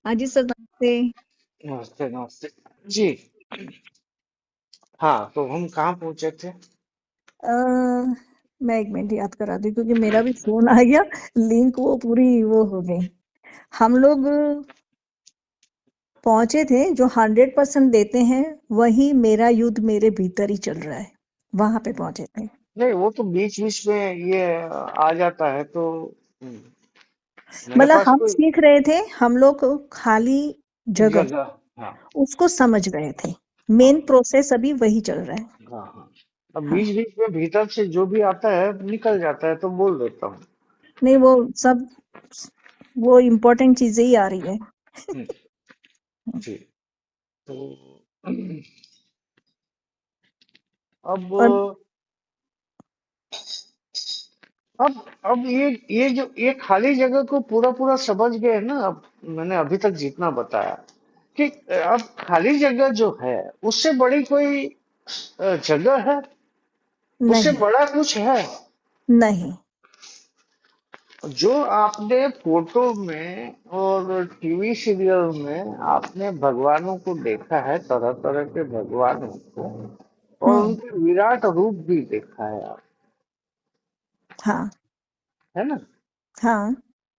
हाँ जी सर, नमस्ते। नमस्ते नमस्ते जी। हाँ, तो हम कहाँ पहुंचे थे? अ, मैं 1 मिनट याद कराती हूँ क्योंकि मेरा भी फ़ोन आ गया, लिंक वो पूरी वो हो गई। हम लोग पहुँचे थे जो 100% देते हैं, वही मेरा युद्ध मेरे भीतर ही चल रहा है, वहाँ पे पहुँचे थे। नहीं, वो तो बीच बीच में ये आ जाता है तो हम्म, मेरे मतलब पास हम कोई सीख रहे थे, हम लोग खाली जगह, जगह। हाँ उसको समझ रहे थे। हाँ मेन प्रोसेस अभी वही चल रहा है। हाँ हाँ। अब हाँ, बीच बीच में भीतर से जो भी आता है निकल जाता है तो बोल देता हूँ। नहीं वो सब वो इम्पोर्टेंट चीज़ें ही आ रही है। हम्म, जी। तो अब और अब ये जो ये खाली जगह को पूरा पूरा समझ गए ना। अब मैंने अभी तक जितना बताया कि अब खाली जगह जो है उससे बड़ी कोई जगह है, उससे नहीं, बड़ा कुछ है। नहीं। जो आपने फोटो में और टीवी सीरियल में आपने भगवानों को देखा है, तरह तरह के भगवानों को, और हुँ, उनके विराट रूप भी देखा है आप, हाँ, है ना? हाँ,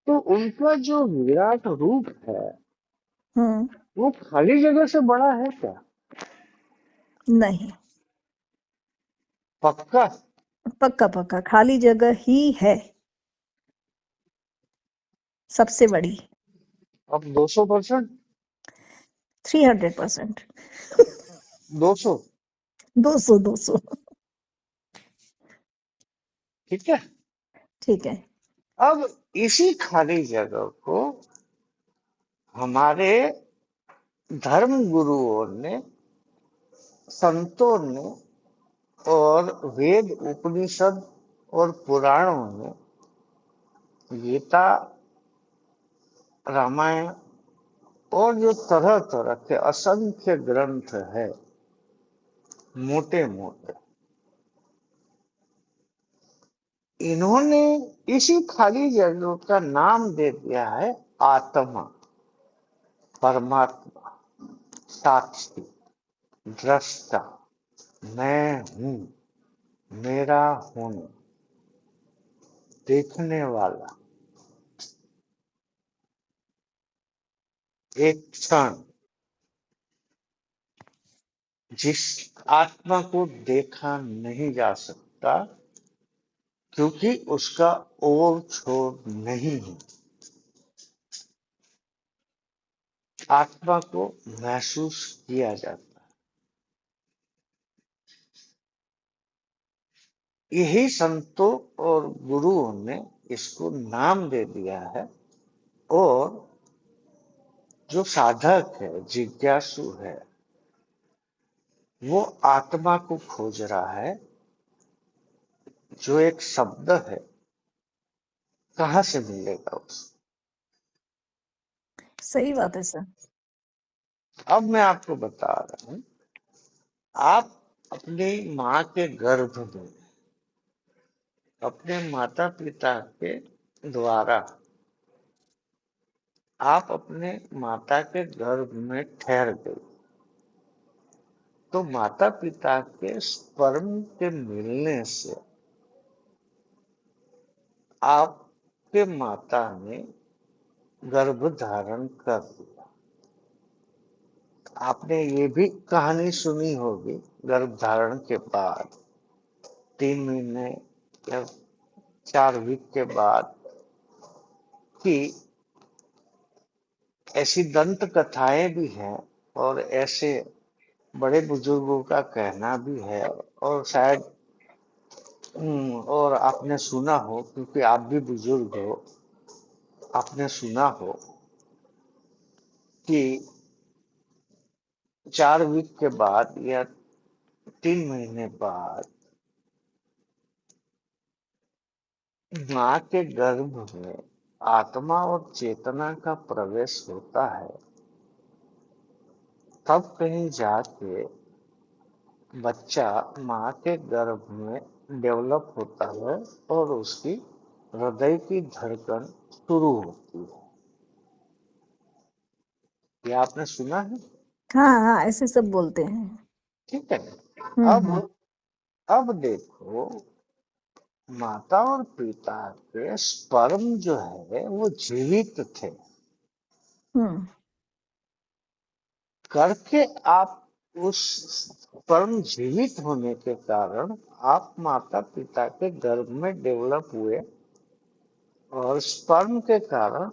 तो उनका जो विराट रूप है हुँ, वो खाली जगह से बड़ा है क्या? नहीं, पक्का? पक्का-पक्का खाली जगह ही है सबसे बड़ी। अब 200%? 300%। 200? 200, 200। ठीक है। ठीक है। अब इसी खाली जगह को हमारे धर्म गुरुओं ने, संतों ने और वेद उपनिषद और पुराणों ने, गीता, रामायण और जो तरह तरह के असंख्य ग्रंथ है, मोटे मोटे, इन्होंने इसी खाली जगह का नाम दे दिया है आत्मा, परमात्मा, साक्षी, दृष्टा, मैं हूँ, मेरा हूँ, देखने वाला, एक क्षण, जिस आत्मा को देखा नहीं जा सकता क्योंकि उसका ओर छोर नहीं है, आत्मा को महसूस किया जाता है। यही संतों और गुरुओं ने इसको नाम दे दिया है। और जो साधक है, जिज्ञासु है, वो आत्मा को खोज रहा है, जो एक शब्द है, कहाँ से मिलेगा उसको? सही बात है सर। अब मैं आपको बता रहा हूँ। आप अपनी माँ के गर्भ में, अपने माता पिता के द्वारा, आप अपने माता के गर्भ में ठहर गए, तो माता पिता के स्पर्म के मिलने से आपके माता ने गर्भ धारण कर लिया। आपने ये भी कहानी सुनी होगी, गर्भ धारण के बाद 3 महीने या 4 वीक के बाद, कि ऐसी दंत कथाएं भी हैं और ऐसे बड़े बुजुर्गों का कहना भी है, और शायद और आपने सुना हो क्योंकि आप भी बुजुर्ग हो, आपने सुना हो कि 4 वीक के बाद या 3 महीने बाद माँ के गर्भ में आत्मा और चेतना का प्रवेश होता है। तब कहीं जाके बच्चा माँ के गर्भ में डेवलप होता है और उसकी हृदय की धड़कन शुरू होती है। ये आपने सुना है? हाँ हाँ, ऐसे सब बोलते हैं। ठीक है। हम्म। अब देखो, माता और पिता के स्पर्म जो है वो जीवित थे, हम्म। करके आप उस स्पर्म जीवित होने के कारण आप माता पिता के गर्भ में डेवलप हुए, और स्पर्म के कारण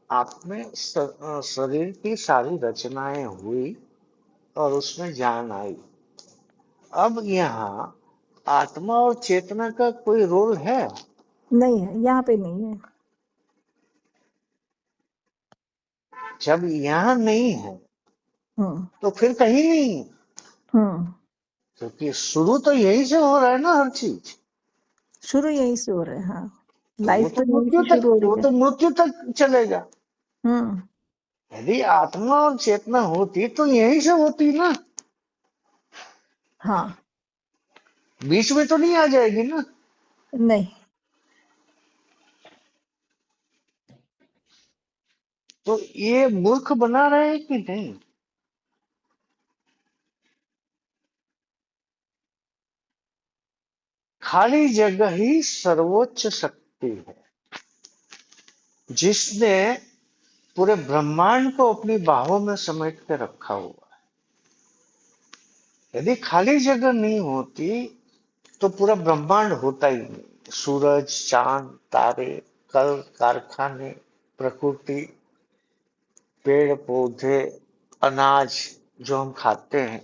आप में शरीर की सारी रचनाएं हुई और उसमें जान आई। अब यहाँ आत्मा और चेतना का कोई रोल है? नहीं है, यहाँ पे नहीं है। जब यहाँ नहीं है हम्म। तो फिर कहीं नहीं है, हम्म। क्योंकि शुरू तो यहीं से हो रहा है ना हर चीज। शुरू यहीं से हो रहा है, हाँ। तो लाइफ तो यहीं से शुरू हो रही वो है। तो मृत्यु तक चलेगा। हम्म। यदि आत्मा और चेतना होती तो यहीं से होती ना, हाँ। बीच में तो नहीं आ जाएगी ना। नहीं। तो ये मूर्ख बना रहे हैं कि नहीं? खाली जगह ही सर्वोच्च शक्ति है, जिसने पूरे ब्रह्मांड को अपनी बाहों में समेट के रखा हुआ है। यदि खाली जगह नहीं होती तो पूरा ब्रह्मांड होता ही नहीं। सूरज, चांद, तारे, कल कारखाने, प्रकृति, पेड़ पौधे, अनाज जो हम खाते हैं,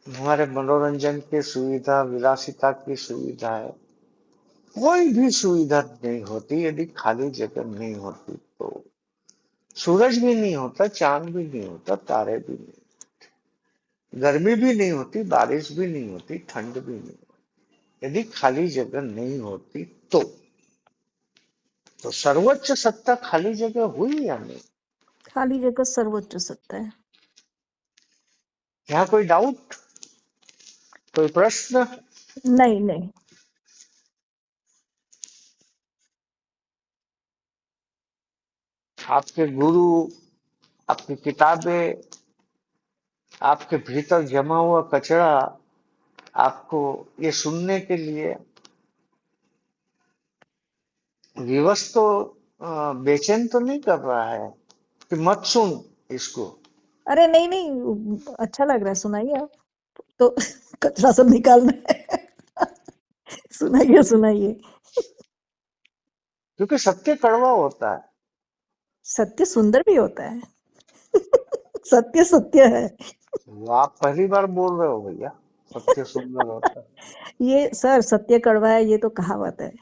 हमारे मनोरंजन की सुविधा, विलासिता की सुविधा है, कोई भी सुविधा नहीं होती यदि खाली जगह नहीं होती। तो सूरज भी नहीं होता, चांद भी नहीं होता, तारे भी नहीं, गर्मी भी नहीं होती, बारिश भी नहीं होती, ठंड भी नहीं होती, यदि खाली जगह नहीं होती तो सर्वोच्च सत्ता खाली जगह हुई या नहीं? खाली जगह सर्वोच्च सत्ता है। यहाँ कोई डाउट, कोई प्रश्न? नहीं नहीं। आपके गुरु, आपकी किताबें, आपके भीतर जमा हुआ कचरा आपको ये सुनने के लिए विवश तो बेचैन तो नहीं कर रहा है कि मत सुन इसको? अरे नहीं नहीं, अच्छा लग रहा है, सुनाइए आप। तो कचरा सब निकालना है। सुनाइए सुनाइए। क्योंकि सत्य कड़वा होता है। सत्य सुंदर भी होता है। सत्य सत्य है। वो आप पहली बार बोल रहे हो भैया, सत्य सुंदर होता है। ये सर, सत्य कड़वा है, ये तो कहावत है।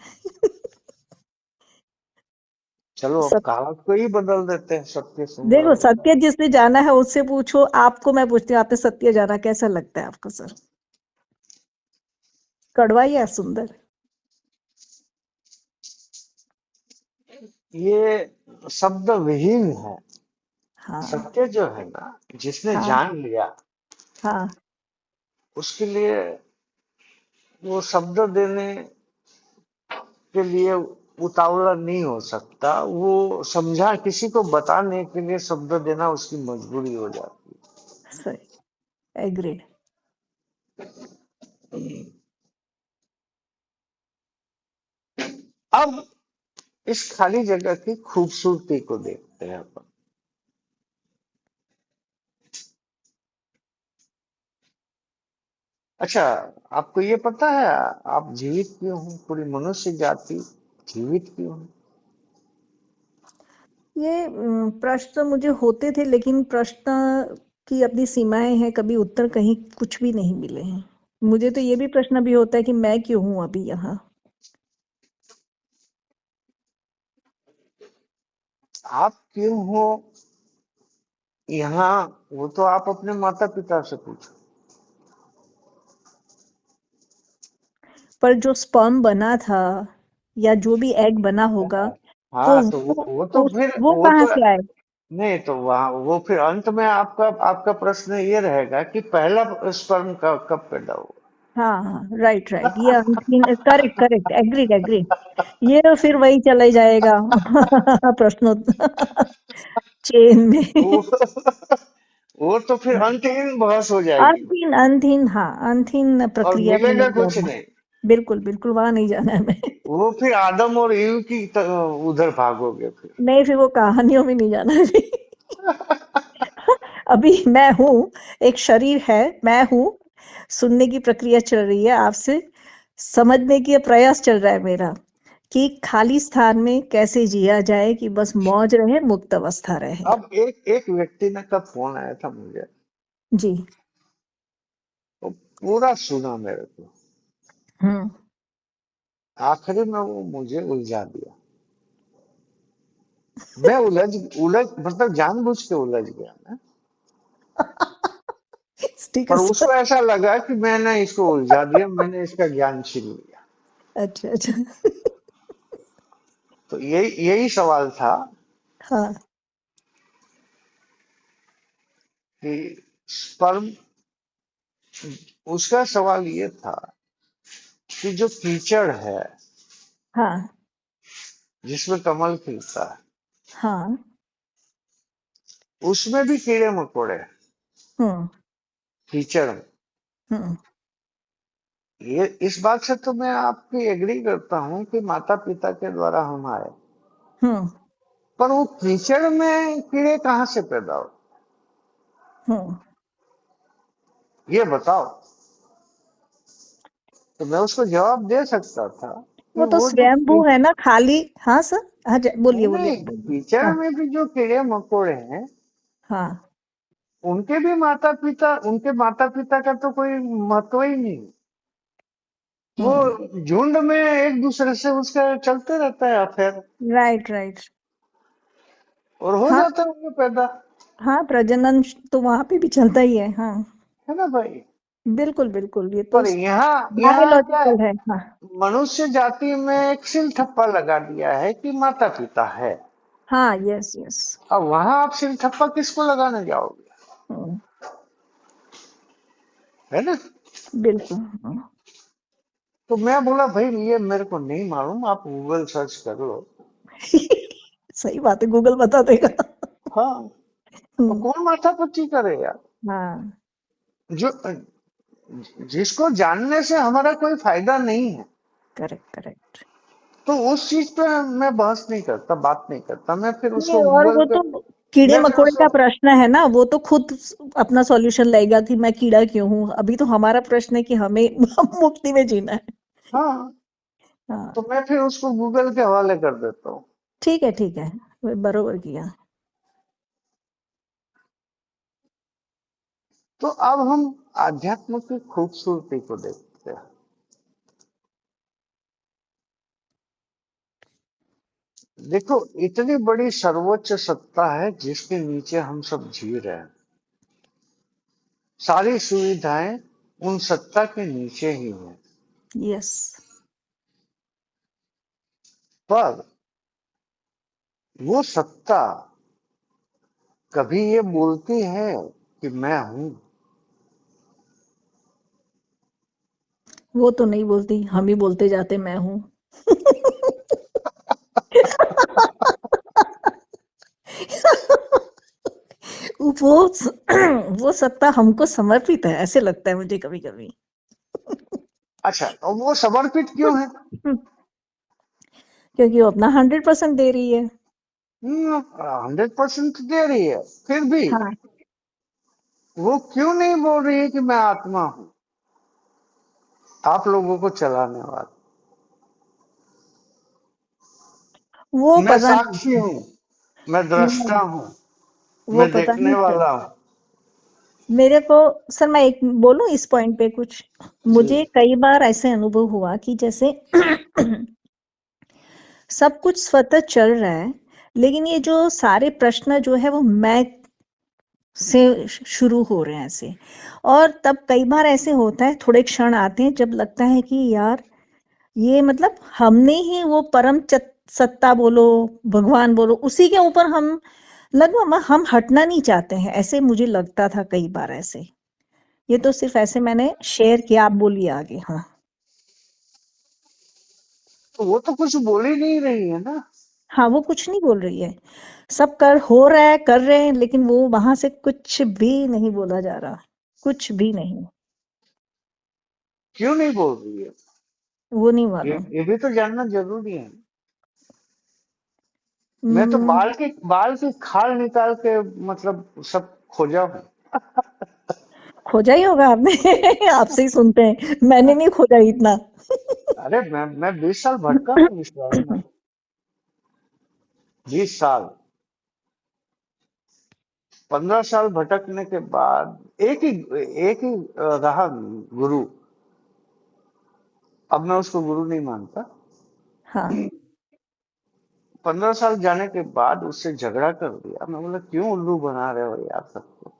चलो अब सत्य। कहावत को ही बदल देते हैं, सत्य सुंदर देखो, होता सत्य जिसने जाना है उससे पूछो। आपको मैं पूछती हूँ, आपने सत्य जाना, कैसा लगता है आपको सर? कड़वा या सुंदर? है। ये शब्द विहीन है। हाँ सत्य जो है ना, जिसने हाँ जान लिया हाँ। उसके लिए वो शब्द देने के लिए उतावला नहीं हो सकता। वो समझा, किसी को बताने के लिए शब्द देना उसकी मजबूरी हो जाती सही। एग्रीड। है। अब इस खाली जगह की खूबसूरती को देखते हैं अपन। अच्छा, आपको ये पता है आप जीवित क्यों हो? पूरी मनुष्य जाति जीवित क्यों है? ये प्रश्न तो मुझे होते थे, लेकिन प्रश्न की अपनी सीमाएं हैं, कभी उत्तर कहीं कुछ भी नहीं मिले हैं। मुझे तो ये भी प्रश्न भी होता है कि मैं क्यों हूं अभी यहाँ। आप क्यों हो यहाँ, वो तो आप अपने माता पिता से पूछो। पर जो स्पर्म बना था, या जो भी एग बना होगा, तो हाँ, तो वो तो फिर वो वो कहाँ तो से आए? नहीं, तो वहां वो फिर अंत में आपका आपका प्रश्न ये रहेगा कि पहला स्पर्म कब पैदा हुआ। हाँ हाँ, राइट राइट, ये करेक्ट करेक्ट, एग्रीड एग्रीड। ये तो फिर वही चले जाएगा। प्रश्न। चेन में वो वो तो फिर अंतहीन बहस हो जाएगी अंतहीन अंतहीन, हाँ अंतहीन और प्रक्रिया में मिलेगा नहीं कुछ जाना। नहीं। बिल्कुल बिल्कुल वहां नहीं जाना है हमें। वो फिर आदम और ईव की उधर भागोगे फिर। नहीं, फिर वो कहानियों में नहीं जाना है। अभी मैं हूँ, एक शरीर है, मैं हूँ, सुनने की प्रक्रिया चल रही है, आपसे समझने की प्रयास चल रहा है मेरा कि खाली स्थान में कैसे जिया जाए कि बस मौज रहे, मुक्त अवस्था रहे। अब एक एक व्यक्ति ने का फोन आया था मुझे, जी। वो पूरा सुना मेरे को, हम्म। आखिरी में वो मुझे उलझा दिया। मैं उलझ उलझ मतलब जानबूझ के उलझ गया मैं। ठीक है पर सर। उसको ऐसा लगा कि मैंने इसको उलझा दिया, मैंने इसका ज्ञान छीन लिया। अच्छा अच्छा। तो यही यही सवाल था हाँ कि स्पर्म, उसका सवाल ये था कि जो कीचड़ है हाँ जिसमें कमल खिलता है, हाँ। उसमें भी कीड़े मकोड़े हैं, हम्म कीचड़ में। हम्म ये इस बात से तो मैं आपकी एग्री करता हूँ कि माता पिता के द्वारा हम आए, हम्म पर वो कीचड़ में कीड़े कहाँ से पैदा हो, हम्म। ये बताओ। तो मैं उसको जवाब दे सकता था कि वो तो वो जो स्वयंभू है ना खाली। हाँ सर, हाँ नहीं बोलिए बोलिए नहीं, आप बोलिए। कीचड़ हाँ में भी जो कीड़े मकोड़े हैं, हाँ। उनके भी माता पिता, उनके माता पिता का तो कोई महत्व ही नहीं। वो हम्म। झुंड में एक दूसरे से उसका चलते रहता है अफेयर, राइट राइट। और हो हाँ जाता है उनमें पैदा। हाँ, प्रजनन तो वहां पे भी चलता ही है। हाँ है ना भाई। बिल्कुल बिल्कुल, ये तो पर यहाँ यहाँ क्या है, बायोलॉजिकल है। हाँ मनुष्य जाति में एक सिल ठप्पा लगा दिया है कि माता पिता है। हाँ। Yes yes. अब वहां आप सिल ठप्पा किसको लगाने जाओगे, है ना। बिल्कुल। तो मैं बोला भाई ये मेरे को नहीं मालूम, आप गूगल सर्च कर लो। सही बात है, गूगल बता देगा। हाँ, तो हम्म, कौन माथा पच्ची करे यार। हाँ। जो जिसको जानने से हमारा कोई फायदा नहीं है, करेक्ट करेक्ट। तो उस चीज पे मैं बहस नहीं करता, बात नहीं करता। मैं फिर नहीं, उसको और गूगल वो पे, तो कीड़े मैं फिर मकोड़े उसको, का प्रश्न है ना, वो तो खुद अपना सॉल्यूशन लाएगा कि मैं कीड़ा क्यों हूँ। अभी तो हमारा प्रश्न है कि हमें मुक्ति में जीना है। हाँ, तो हाँ मैं फिर उसको गूगल के हवाले कर देता हूँ। ठीक है ठीक है, बरोबर किया। तो अब हम आध्यात्म की खूबसूरती को देखते हैं। देखो, इतनी बड़ी सर्वोच्च सत्ता है जिसके नीचे हम सब जी रहे हैं। सारी सुविधाएं उन सत्ता के नीचे ही हैं। यस। पर वो सत्ता कभी ये बोलती है कि मैं हूं? वो तो नहीं बोलती, हम ही बोलते जाते मैं हूँ। वो वो सत्ता हमको समर्पित है, ऐसे लगता है मुझे कभी कभी। अच्छा, और वो समर्पित क्यों है? क्योंकि वो अपना 100% दे रही है। 100% दे रही है, फिर भी हाँ, वो क्यों नहीं बोल रही है कि मैं आत्मा हूं, आप लोगों को चलाने वाला, वो मैं पता नहीं। साक्षी हूं, मैं दृष्टा नहीं, हूं, वो मैं पता देखने नहीं सर। वाला हूं। मेरे को सर, मैं एक बोलूं इस पॉइंट पे कुछ। जी। मुझे कई बार ऐसे अनुभव हुआ कि जैसे सब कुछ स्वतः चल रहा है, लेकिन ये जो सारे प्रश्न जो है वो मैं से शुरू हो रहे हैं ऐसे। और तब कई बार ऐसे होता है, थोड़े क्षण आते हैं जब लगता है कि यार ये मतलब हमने ही वो सत्ता बोलो, भगवान बोलो, उसी के ऊपर हम लगभग हम हटना नहीं चाहते हैं, ऐसे मुझे लगता था कई बार ऐसे। ये तो सिर्फ ऐसे मैंने शेयर किया, आप बोलिए आगे। हाँ तो वो तो कुछ बोल ही नहीं रही है ना। हाँ, वो कुछ नहीं बोल रही है। सब हो रहा है, कर रहे हैं, लेकिन वो वहाँ से कुछ भी नहीं बोला जा रहा, कुछ भी नहीं। क्यों नहीं बोल रही है? वो नहीं ये मालूम। ये भी तो जानना जरूरी है। मैं तो उम, बाल की खाल निकाल के मतलब सब खोजा हूँ। खोजा ही होगा आपने। आपसे ही सुनते हैं, मैंने नहीं खोजा इतना। अरे मैं 20 साल भटका हूँ इस बारे में। 20 साल, 15 साल भटकने के बाद एक ही रहा गुरु। अब मैं उसको गुरु नहीं मानता। हाँ, 15 साल जाने के बाद उससे झगड़ा कर दिया। मैं बोला क्यों उल्लू बना रहे हो यार सबको।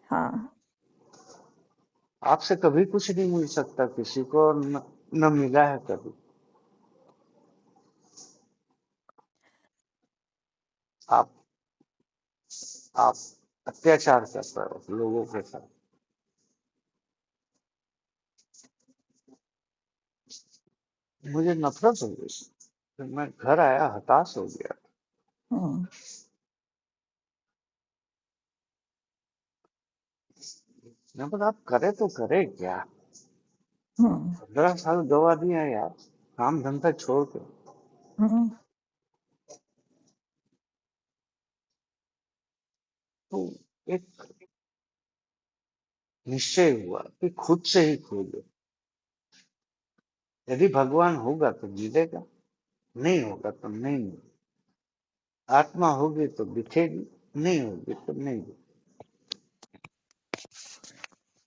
हाँ, आपसे कभी कुछ नहीं मिल सकता किसी को, और न मिला है कभी। आप आप अत्याचार कर रहे हो लोगों के साथ। मुझे नफरत हो गई। फिर मैं घर आया, हताश हो गया। हुँ, मैं बोला आप करे तो करे क्या। हुँ, 15 साल गवा दिया यार, काम धंधा छोड़ के। हुँ, तो एक निश्चय हुआ कि खुद से ही खोजो। यदि भगवान होगा तो मिलेगा, नहीं होगा तो नहीं मिलेगा। आत्मा होगी तो दिखेगी, नहीं होगी तो नहीं दिखेगी।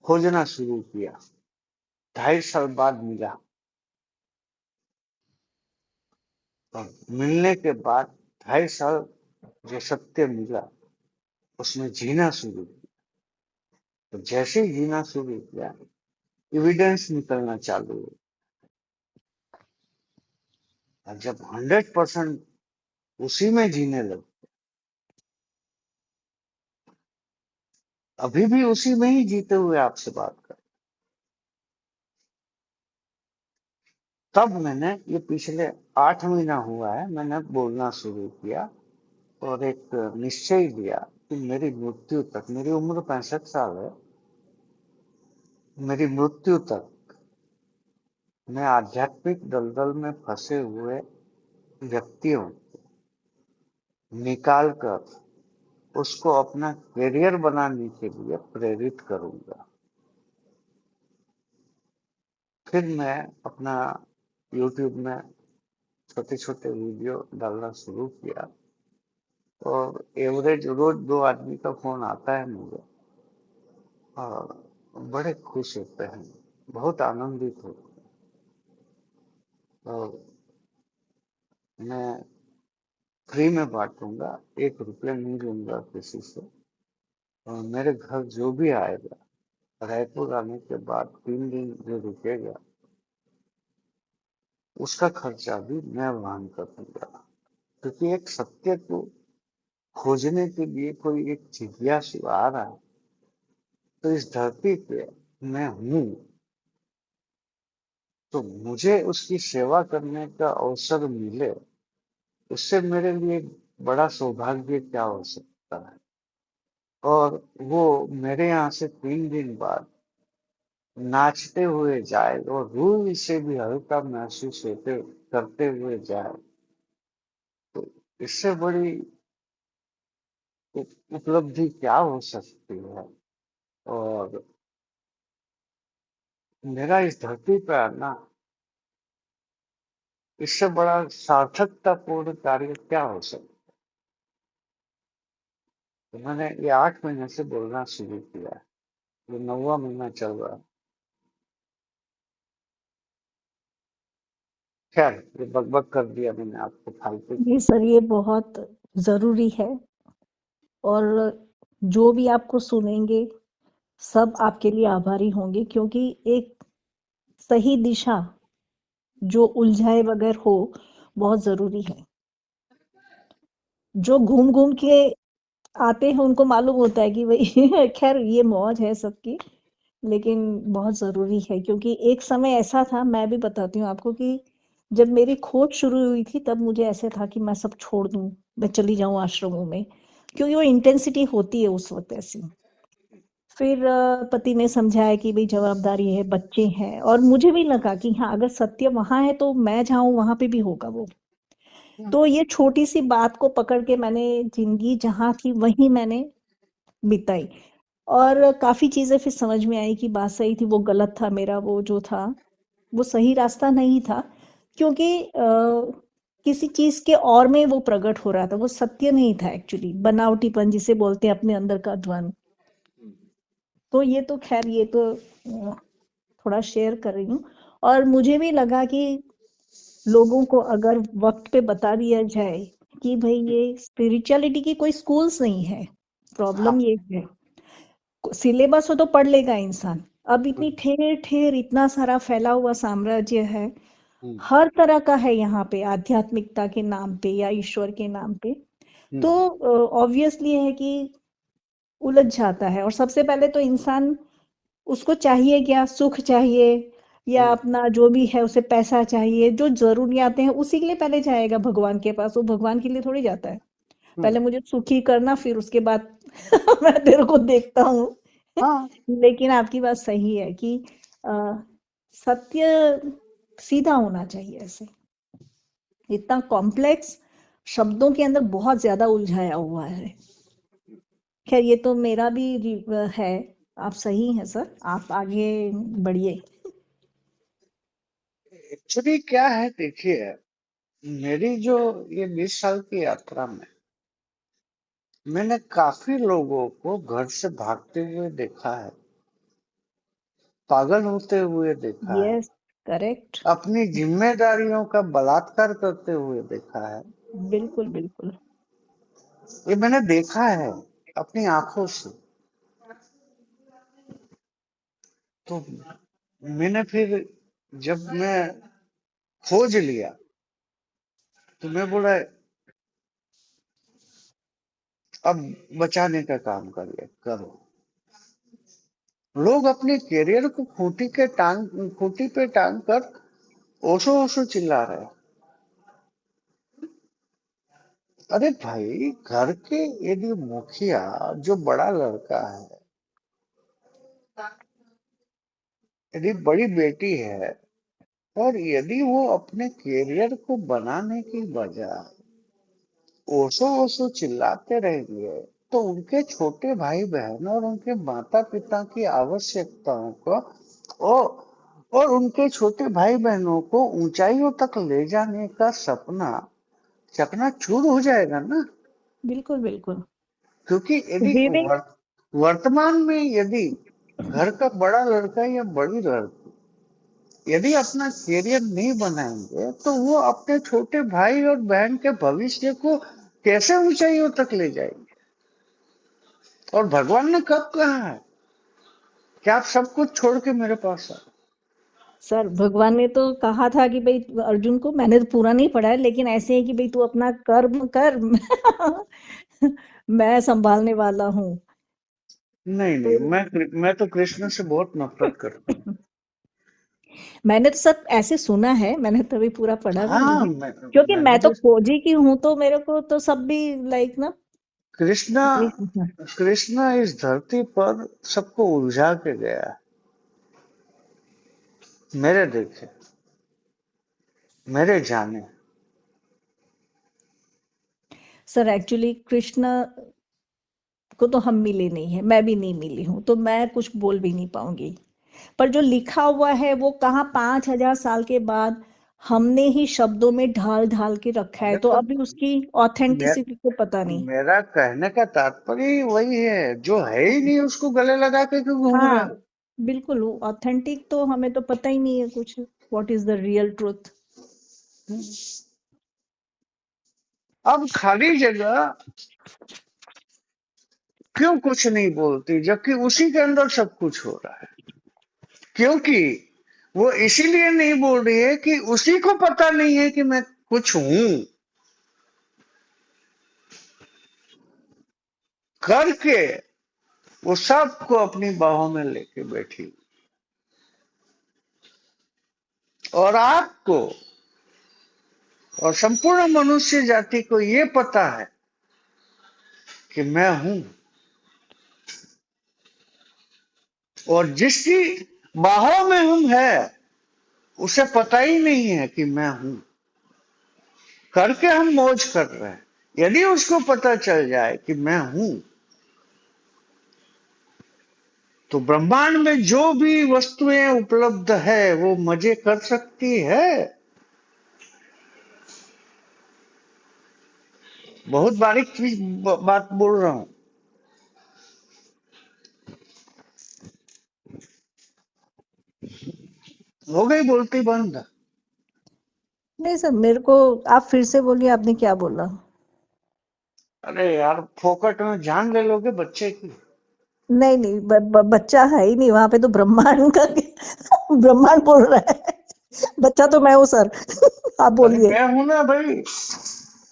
खोजना शुरू किया, 2.5 साल बाद मिला। और मिलने के बाद 2.5 साल जो सत्य मिला, उसमें जीना शुरू किया। तो जैसे ही जीना शुरू किया, एविडेंस निकलना चालू हुआ। और जब 100% उसी में जीने लगे, अभी भी उसी में ही जीते हुए आपसे बात कर, तब मैंने, ये पिछले 8 महीना हुआ है, मैंने बोलना शुरू किया। और एक निश्चय लिया कि मेरी मृत्यु तक, मेरी उम्र 65 साल है, मेरी मृत्यु तक मैं आध्यात्मिक दलदल में फंसे हुए व्यक्तियों निकाल कर उसको अपना करियर बनाने के लिए प्रेरित करूंगा। फिर मैं अपना YouTube में छोटे छोटे वीडियो डालना शुरू किया। और एवरेज रोज 2 आदमी का फोन आता है मुझे, और बड़े खुश होते हैं, बहुत आनंदित होते हैं। और मैं फ्री में बांटूंगा, 1 रुपया नहीं लूंगा किसी से। और मेरे घर जो भी आएगा, रायपुर आने के बाद 3 दिन जो रुकेगा, उसका खर्चा भी मैं वहन करूंगा। क्योंकि एक सत्य को खोजने के लिए कोई एक जिज्ञासु आ रहा है, तो इस धरती पे मैं हूं, तो मुझे उसकी सेवा करने का अवसर मिले, उससे मेरे लिए बड़ा सौभाग्य क्या हो सकता है। और वो मेरे यहाँ से 3 दिन बाद नाचते हुए जाए और रूह से भी हल्का महसूस होते करते हुए जाए, तो इससे बड़ी उपलब्धि क्या हो सकती है। और मेरा इस धरती पर आना, इससे बड़ा सार्थकतापूर्ण कार्य क्या हो सकता है। तो मैंने ये 8 महीने से बोलना शुरू किया है, ये 9वां महीना चल रहा है। खैर, ये बकबक कर दिया मैंने आपको फालतू जी की। सर, ये बहुत ज़रूरी है और जो भी आपको सुनेंगे, सब आपके लिए आभारी होंगे क्योंकि एक सही दिशा जो उलझाए बगैर हो, बहुत ज़रूरी है। जो घूम-घूम के आते हैं, उनको मालूम होता है कि भई खैर ये मौज है सबकी, लेकिन बहुत ज़रूरी है क्योंकि एक समय ऐसा था, मैं भी बताती हूँ आपको कि जब मेरी खोज शुरू हुई थी तब मुझे ऐसे था कि मैं सब छोड़ दूँ, मैं चली जाऊँ आश्रमों में, क्योंकि वो इंटेंसिटी होती है उस वक़्त ऐसी। फिर पति ने समझाया कि भई जवाबदारी है, बच्चे हैं, और मुझे भी लगा कि हाँ, अगर सत्य वहाँ है तो मैं जहाँ हूँ वहाँ पे भी होगा वो। तो ये छोटी-सी बात को पकड़ के मैंने ज़िंदगी जहाँ थी वहीं मैंने बिताई, और काफ़ी चीज़ें फिर समझ में आई कि बात सही थी, वो गलत था मेरा वो जो था, वो सही रास्ता नहीं था, क्योंकि किसी चीज़ के और में वो प्रकट हो रहा था, वो सत्य नहीं था एक्चुअली, बनावटीपन जिसे बोलते हैं, अपने अंदर का द्वंद। तो ये तो खैर ये तो थोड़ा शेयर कर रही हूँ, और मुझे भी लगा कि लोगों को अगर वक्त पे बता दिया जाए कि भाई ये स्पिरिचुअलिटी की कोई स्कूल्स नहीं है, प्रॉब्लम हाँ। ये है, सिलेबस हो तो पढ़ लेगा इंसान, अब इतनी ठेर ठेर इतना सारा फैला हुआ साम्राज्य है, हर तरह का है यहाँ पे, आध्यात्मिकता के नाम पे या ईश्वर के नाम पे, तो ऑब्वियसली है कि उलझ जाता है। और सबसे पहले तो इंसान, उसको चाहिए क्या, सुख चाहिए या अपना जो भी है उसे पैसा चाहिए, जो जरूरियातें हैं उसी के लिए पहले जाएगा भगवान के पास, वो भगवान के लिए थोड़ी जाता है, पहले मुझे सुखी करना फिर उसके बाद मैं तेरे को देखता हूँ। हाँ। लेकिन आपकी बात सही है कि अ, सत्य सीधा होना चाहिए, ऐसे इतना कॉम्प्लेक्स शब्दों के अंदर बहुत ज्यादा उलझाया हुआ है। खैर ये तो मेरा भी है, आप सही हैं सर, आप आगे बढ़िए। एक्चुअली क्या है, देखिए, मेरी जो ये 20 साल की यात्रा में मैंने काफी लोगों को घर से भागते हुए देखा है, पागल होते हुए देखा है, यस, करेक्ट। अपनी जिम्मेदारियों का बलात्कार करते हुए देखा है। बिल्कुल बिल्कुल। ये मैंने देखा है अपनी आंखों से। तो मैंने फिर, जब मैं खोज लिया, तो मैं बोला अब बचाने का काम करिए, करो। लोग अपने करियर को खूंटी पे टांग कर ओशो ओशो चिल्ला रहे हैं। अरे भाई, घर के यदि मुखिया जो बड़ा लड़का है, यदि बड़ी बेटी है, और यदि वो अपने करियर को बनाने की बजाय ओशो ओशो चिल्लाते रहेंगे, तो उनके छोटे भाई बहन और उनके माता पिता की आवश्यकताओं को और उनके छोटे भाई बहनों को ऊंचाइयों तक ले जाने का सपना चकनाचूर हो जाएगा ना। बिल्कुल बिल्कुल। क्योंकि यदि वीविंग। वर्तमान में यदि घर का बड़ा लड़का या बड़ी लड़की यदि अपना करियर नहीं बनाएंगे, तो वो अपने छोटे भाई और बहन के भविष्य को कैसे ऊंचाइयों तक ले जाएंगे। और भगवान ने कब कहा है कि आप सब कुछ छोड़ के मेरे पास आओ। सर भगवान ने तो कहा था कि भाई अर्जुन को, मैंने तो पूरा नहीं पढ़ा है, लेकिन ऐसे है कि भाई तू अपना कर्म कर मैं संभालने वाला हूँ। नहीं तो नहीं, मैं तो कृष्ण से बहुत नफरत करता हूँ। मैंने तो सब ऐसे सुना है, मैंने तभी पूरा पढ़ा भी नहीं हाँ, है, क्योंकि मैंने मैं तो भी। फौजी की हूँ, तो मेरे को तो सब भी लाइक ना कृष्णा नहीं पूछना। कृष्णा इस धरती पर सबको उलझा के गया है। मेरे देखे, मेरे जाने। सर एक्चुअली कृष्णा को तो हम मिले नहीं है, मैं भी नहीं मिली हूँ, तो मैं कुछ बोल भी नहीं पाऊंगी, पर जो लिखा हुआ है वो कहाँ 5,000 साल के बाद हमने ही शब्दों में ढाल ढाल के रखा है, अरे तो तो अभी उसकी मे, ऑथेंटिसिटी को पता नहीं। मेरा कहने का तात्पर्य ही वही है, जो है ही नहीं उसको गले लगा के क्यों घूम रहे हाँ हो। बिल्कुल, ऑथेंटिक तो हमें तो पता ही नहीं है कुछ, what is the real truth. अब खाली जगह क्यों कुछ नहीं बोलती, जबकि उसी के अंदर सब कुछ हो रहा है। क्योंकि वो इसीलिए नहीं बोल रही है कि उसी को पता नहीं है कि मैं कुछ हूं करके। वो सबको अपनी बाहों में लेके बैठी, और आपको और संपूर्ण मनुष्य जाति को ये पता है कि मैं हूं, और जिसकी बाहों में हम है उसे पता ही नहीं है कि मैं हूं, करके हम मौज कर रहे हैं। यदि उसको पता चल जाए कि मैं हूं, तो ब्रह्मांड में जो भी वस्तुएं उपलब्ध है वो मजे कर सकती है। बहुत बारीक चीज बात बोल रहा हूं। हो गई बोलती बंद। नहीं सर, मेरे को आप फिर से बोलिए, आपने क्या बोला? अरे यार, फोकट में जान ले लोगे बच्चे की। नहीं नहीं, बच्चा है ही नहीं वहां पे, तो ब्रह्मांड का ब्रह्मांड बोल रहा है। बच्चा तो मैं हूँ सर। आप अरे बोलिए। मैं हूं ना भाई।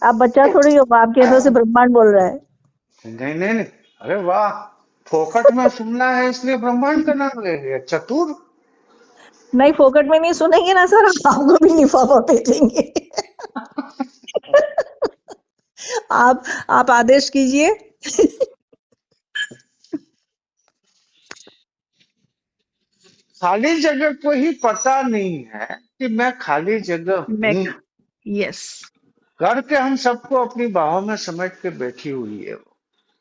आप बच्चा थोड़ी हो, आपके अंदर से ब्रह्मांड बोल रहा है। नहीं नहीं नहीं, अरे वाह, फोकट में सुनना है इसलिए ब्रह्मांड का नाम ले लिया, चतुर। नहीं, फोकट में नहीं सुनेंगे ना सर, आपको भी लिफाफा भेजेंगे। आप आदेश कीजिए। खाली जगह को ही पता नहीं है कि मैं खाली जगह मैं हूं, यस करके हम सबको अपनी बाहों में समेट के बैठी हुई है वो।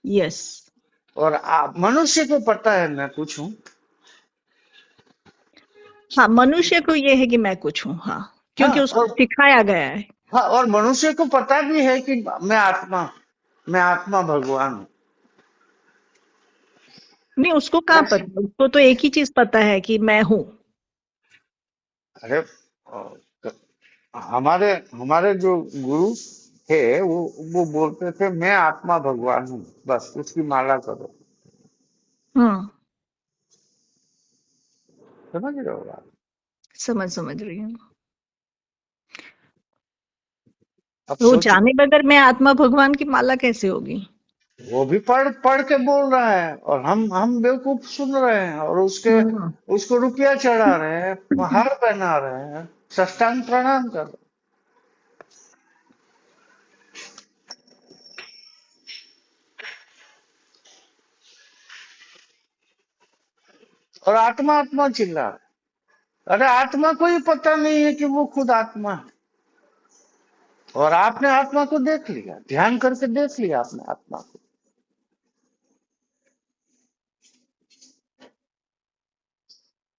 यस। और आप मनुष्य को पता है मैं कुछ हूं। हाँ, मनुष्य को ये है कि मैं कुछ हूँ, हाँ, हाँ क्योंकि उसको और सिखाया गया है। हाँ, और मनुष्य को पता भी है कि मैं आत्मा भगवान हूँ। नहीं, उसको कहाँ पता, उसको तो एक ही चीज पता है कि मैं हूँ। अरे हमारे हमारे जो गुरु थे वो बोलते थे मैं आत्मा भगवान हूँ, बस उसकी माला करो। हाँ, समझ रहे हो आप? समझ रही हूँ। अब वो सोचिए, जाने बगैर मैं आत्मा भगवान की माला कैसे होगी? वो भी पढ़ पढ़ के बोल रहा है और हम बेवकूफ सुन रहे हैं, और हम्म। उसको रुपया चढ़ा रहे हैं, हार पहना रहे हैं, साष्टांग प्रणाम कर रहे हैं। और आत्मा आत्मा चिल्ला रहे हैं। अरे आत्मा को ही पता नहीं है कि वो खुद आत्मा है। और आपने आत्मा को देख लिया, ध्यान करके देख लिया आपने आत्मा को।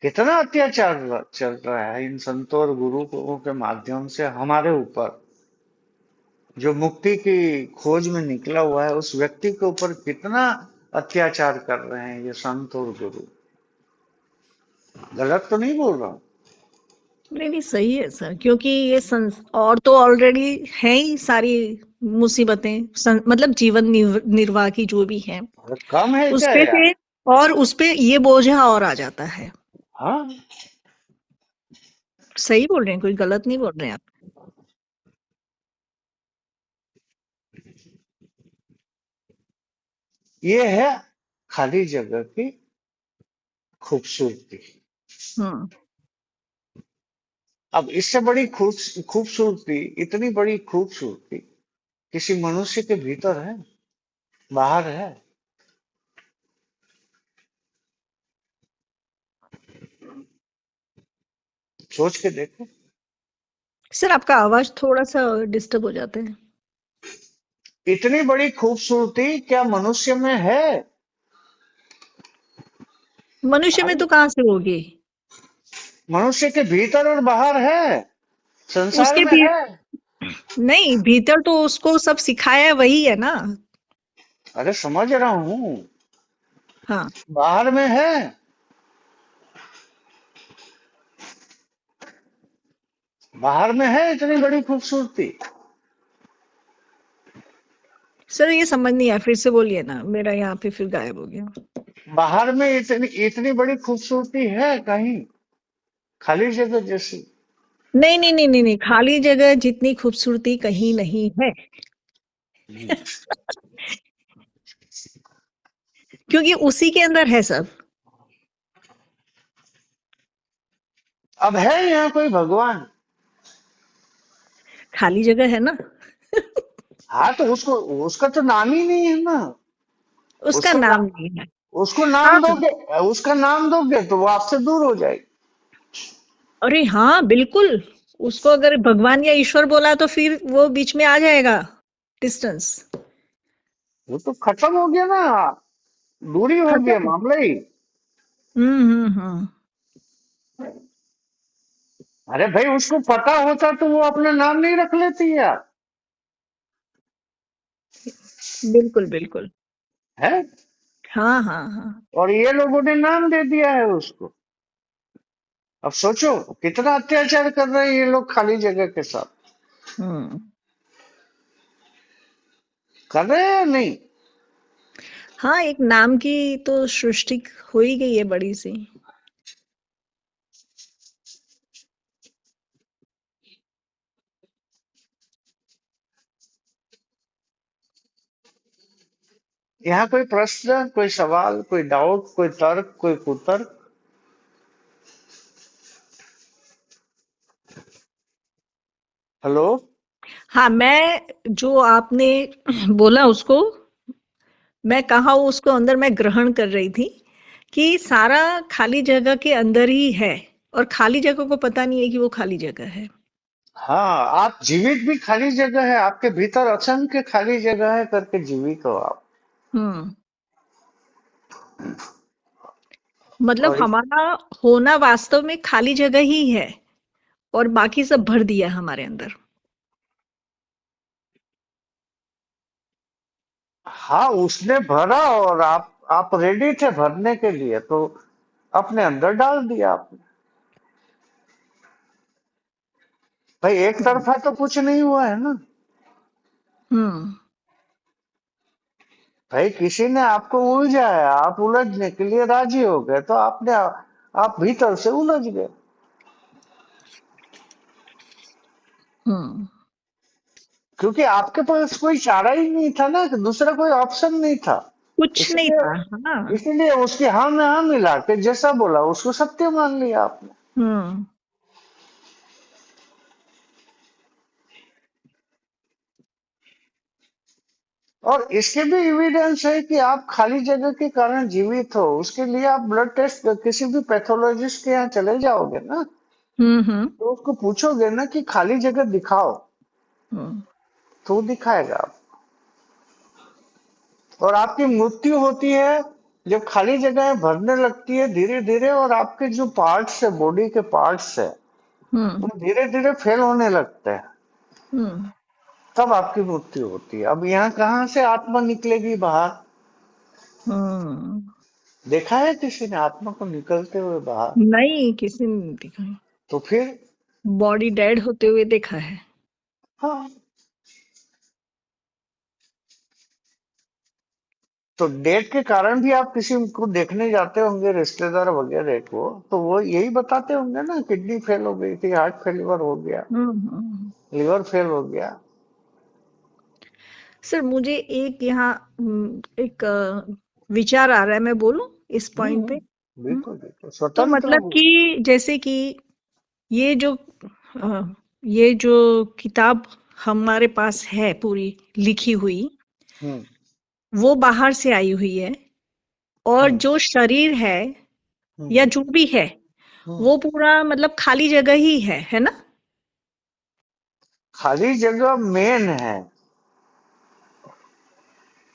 कितना अत्याचार चल रहा है इन संतों और गुरुओं के माध्यम से हमारे ऊपर। जो मुक्ति की खोज में निकला हुआ है उस व्यक्ति के ऊपर कितना अत्याचार कर रहे हैं ये संत और गुरु। गलत तो नहीं बोल रहा हूं। नहीं नहीं, सही है सर, क्योंकि ये और तो ऑलरेडी है ही सारी मुसीबतें, मतलब जीवन निर्वाह की जो भी है, अरे कम है उस क्या पे यार? से और उस पे ये बोझा और आ जाता है। हाँ, सही बोल रहे हैं, कोई गलत नहीं बोल रहे हैं आप। ये है खाली जगह की खूबसूरती। हम्म। अब इससे बड़ी खूबसूरती, इतनी बड़ी खूबसूरती किसी मनुष्य के भीतर है, बाहर है? सोच के देखो। सर, आपका आवाज थोड़ा सा डिस्टर्ब हो जाता है। इतनी बड़ी खूबसूरती क्या मनुष्य में है? मनुष्य में तो कहाँ से होगी? मनुष्य के भीतर और बाहर है, संसार उसके में भी है। नहीं, भीतर तो उसको सब सिखाया वही है ना। अरे समझ रहा हूं, हाँ। बाहर में है, बाहर में है इतनी बड़ी खूबसूरती। सर, ये समझ नहीं आया, फिर से बोलिए ना, मेरा यहाँ पे फिर गायब हो गया। बाहर में इतनी इतनी बड़ी खूबसूरती है कहीं, खाली जगह जैसी। नहीं नहीं नहीं नहीं नहीं, खाली जगह जितनी खूबसूरती कहीं नहीं है। क्योंकि उसी के अंदर है सब। अब है यहाँ कोई भगवान? खाली जगह है ना। हाँ तो उसको, उसका तो नाम ही नहीं है ना। उसका उसका नाम नाम, नहीं है। उसको हाँ, नाम दोगे, उसका नाम दोगे तो वो आपसे दूर हो जाएगी। अरे हाँ, बिल्कुल। उसको अगर भगवान या ईश्वर बोला तो फिर वो बीच में आ जाएगा, डिस्टेंस। वो तो खत्म हो गया ना, दूरी हो गया खत्म। मामला ही। हम्म। अरे भाई उसको पता होता तो वो अपना नाम नहीं रख लेती यार। बिल्कुल बिल्कुल। है। हाँ हाँ हाँ। और ये लोगों ने नाम दे दिया है उसको। अब सोचो कितना अत्याचार कर रहे हैं ये लोग खाली जगह के साथ। हम्म। कर रहे हैं या नहीं? हाँ, एक नाम की तो सृष्टि हो ही गई है बड़ी सी। यहाँ कोई प्रश्न, कोई सवाल, कोई डाउट, कोई तर्क, कोई कुतर्क? हेलो। हाँ, मैं जो आपने बोला उसको, मैं कहा उसको अंदर मैं ग्रहण कर रही थी कि सारा खाली जगह के अंदर ही है, और खाली जगह को पता नहीं है कि वो खाली जगह है। हाँ, आप जीवित भी खाली जगह है, आपके भीतर असंख्य खाली जगह है करके जीवित हो आप। हम्म। मतलब और हमारा होना वास्तव में खाली जगह ही है, और बाकी सब भर दिया है हमारे अंदर। हाँ, उसने भरा और आप रेडी थे भरने के लिए तो अपने अंदर डाल दिया आपने। भाई एक हम्म। तरफा तो कुछ नहीं हुआ है ना। हम्म। भाई किसी ने आपको उलझाया, आप उलझने के लिए राजी हो गए तो आप भीतर से उलझ गए। हम्म। क्योंकि आपके पास कोई चारा ही नहीं था ना, दूसरा कोई ऑप्शन नहीं था। कुछ नहीं इसलिए था। हाँ। इसीलिए उसकी हाँ में हाँ मिला के जैसा बोला उसको सत्य मान लिया आपने। हम्म। और इसके भी एविडेंस है कि आप खाली जगह के कारण जीवित हो। उसके लिए आप ब्लड टेस्ट किसी भी पैथोलॉजिस्ट के यहाँ चले जाओगे ना, हम्म। तो उसको पूछोगे ना कि खाली जगह दिखाओ, हम्म। तो वो दिखाएगा आप। और आपकी मृत्यु होती है जब खाली जगह भरने लगती है धीरे धीरे, और आपके जो पार्ट्स है, बॉडी के पार्ट्स है, हम्म। वो धीरे धीरे फेल होने लगते हैं। हम्म। तब आपकी मृत्यु होती है। अब यहाँ कहाँ से आत्मा निकलेगी बाहर? हम्म। देखा है किसी ने आत्मा को निकलते हुए बाहर? नहीं, किसी ने नहीं देखा। तो फिर बॉडी डेड होते हुए देखा है। हाँ, तो डेट के कारण भी आप किसी को देखने जाते होंगे, रिश्तेदार वगैरह को, तो वो यही बताते होंगे ना, किडनी फेल हो गई थी, हार्ट फेलियर हो गया, हम्म। लिवर फेल हो गया। सर, मुझे एक यहाँ एक विचार आ रहा है, मैं बोलूं इस पॉइंट पे। बिल्कुल बिल्कुल तो स्वतंत्र मतलब हो। कि जैसे कि ये जो ये जो किताब हमारे पास है पूरी लिखी हुई, हम्म वो बाहर से आई हुई है, और हम्म जो शरीर है या हम्म जो भी है, हम्म वो पूरा मतलब खाली जगह ही है ना। खाली जगह मेन है।